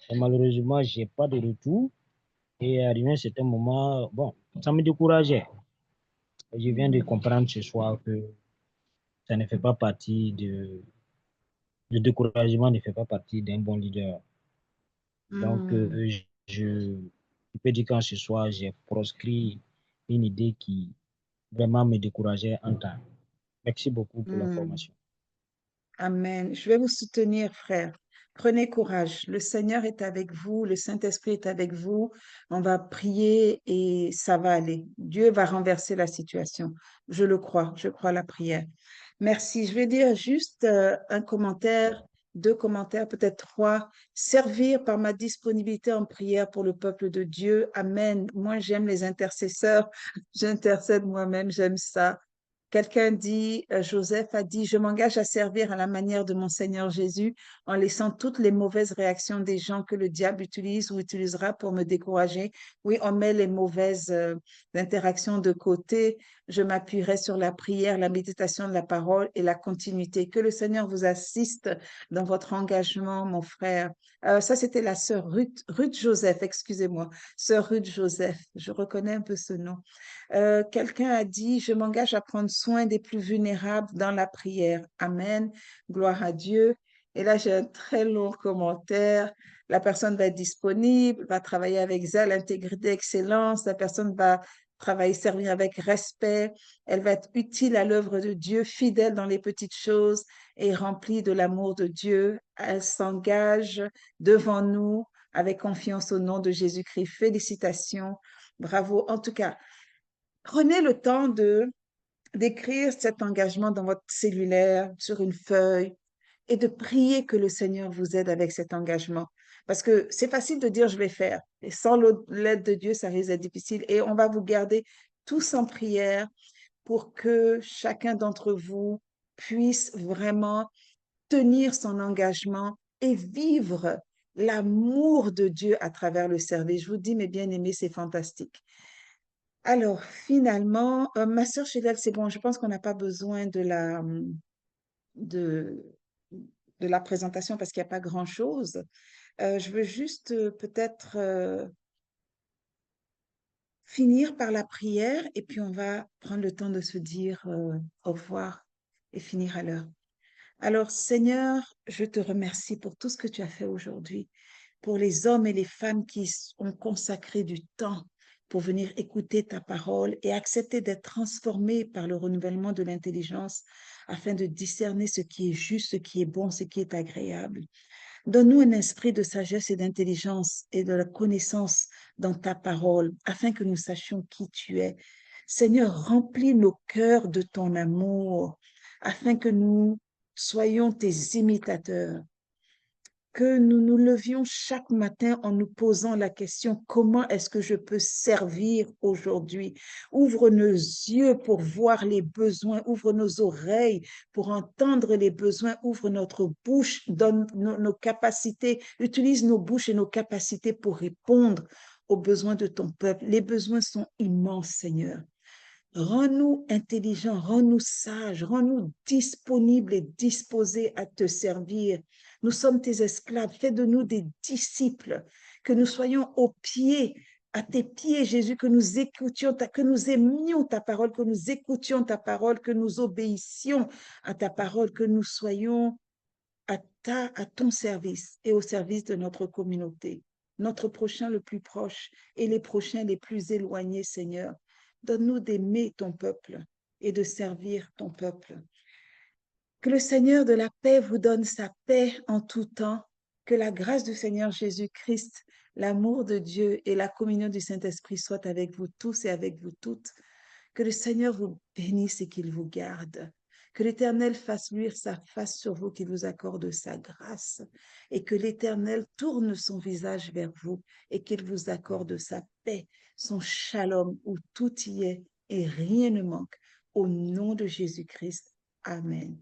Et malheureusement, je n'ai pas de retour. Et arrivé à un certain moment, bon, ça me décourageait. Je viens de comprendre ce soir que ça ne fait pas partie le découragement ne fait pas partie d'un bon leader. Donc, je peux dire qu'en ce soir, j'ai proscrit une idée qui vraiment me décourageait en temps. Merci beaucoup pour l'information. Amen. Je vais vous soutenir, frère. Prenez courage. Le Seigneur est avec vous, le Saint-Esprit est avec vous. On va prier et ça va aller. Dieu va renverser la situation. Je le crois. Je crois à la prière. Merci. Je vais dire juste un commentaire, 2 commentaires, peut-être 3. Servir par ma disponibilité en prière pour le peuple de Dieu. Amen. Moi, j'aime les intercesseurs. J'intercède moi-même. J'aime ça. Quelqu'un dit, Joseph a dit, je m'engage à servir à la manière de mon Seigneur Jésus en laissant toutes les mauvaises réactions des gens que le diable utilise ou utilisera pour me décourager. Oui, on met les mauvaises interactions de côté. Je m'appuierai sur la prière, la méditation de la parole et la continuité. Que le Seigneur vous assiste dans votre engagement, mon frère. Ça, c'était la sœur Ruth Joseph, excusez-moi. Sœur Ruth Joseph, je reconnais un peu ce nom. Quelqu'un a dit, je m'engage à prendre soin des plus vulnérables dans la prière. Amen. Gloire à Dieu. Et là, j'ai un très long commentaire. La personne va être disponible, va travailler avec zèle, intégrité, excellence. La personne va travailler, servir avec respect. Elle va être utile à l'œuvre de Dieu, fidèle dans les petites choses et remplie de l'amour de Dieu. Elle s'engage devant nous avec confiance au nom de Jésus-Christ. Félicitations. Bravo. En tout cas, prenez le temps d'écrire cet engagement dans votre cellulaire, sur une feuille, et de prier que le Seigneur vous aide avec cet engagement. Parce que c'est facile de dire je vais faire, et sans l'aide de Dieu, ça risque d'être difficile. Et on va vous garder tous en prière pour que chacun d'entre vous puisse vraiment tenir son engagement et vivre l'amour de Dieu à travers le service. Je vous dis, mes bien-aimés, c'est fantastique. Alors, finalement, ma sœur Chédel, c'est bon, je pense qu'on n'a pas besoin de, de la présentation parce qu'il n'y a pas grand-chose. Je veux juste peut-être finir par la prière et puis on va prendre le temps de se dire au revoir et finir à l'heure. Alors, Seigneur, je te remercie pour tout ce que tu as fait aujourd'hui, pour les hommes et les femmes qui ont consacré du temps pour venir écouter ta parole et accepter d'être transformés par le renouvellement de l'intelligence afin de discerner ce qui est juste, ce qui est bon, ce qui est agréable. Donne-nous un esprit de sagesse et d'intelligence et de la connaissance dans ta parole afin que nous sachions qui tu es. Seigneur, remplis nos cœurs de ton amour afin que nous soyons tes imitateurs, que nous nous levions chaque matin en nous posant la question, comment est-ce que je peux servir aujourd'hui? Ouvre nos yeux pour voir les besoins, ouvre nos oreilles pour entendre les besoins, ouvre notre bouche, donne nos capacités, utilise nos bouches et nos capacités pour répondre aux besoins de ton peuple. Les besoins sont immenses, Seigneur. Rends-nous intelligents, rends-nous sages, rends-nous disponibles et disposés à te servir. Nous sommes tes esclaves, fais de nous des disciples, que nous soyons aux pieds, à tes pieds, Jésus, que nous écoutions, que nous aimions ta parole, que nous écoutions ta parole, que nous obéissions à ta parole, que nous soyons à ton service et au service de notre communauté, notre prochain le plus proche et les prochains les plus éloignés, Seigneur. Donne-nous d'aimer ton peuple et de servir ton peuple. Que le Seigneur de la paix vous donne sa paix en tout temps. Que la grâce du Seigneur Jésus-Christ, l'amour de Dieu et la communion du Saint-Esprit soient avec vous tous et avec vous toutes. Que le Seigneur vous bénisse et qu'il vous garde. Que l'Éternel fasse luire sa face sur vous, qu'il vous accorde sa grâce. Et que l'Éternel tourne son visage vers vous et qu'il vous accorde sa paix, son shalom où tout y est et rien ne manque. Au nom de Jésus-Christ. Amen.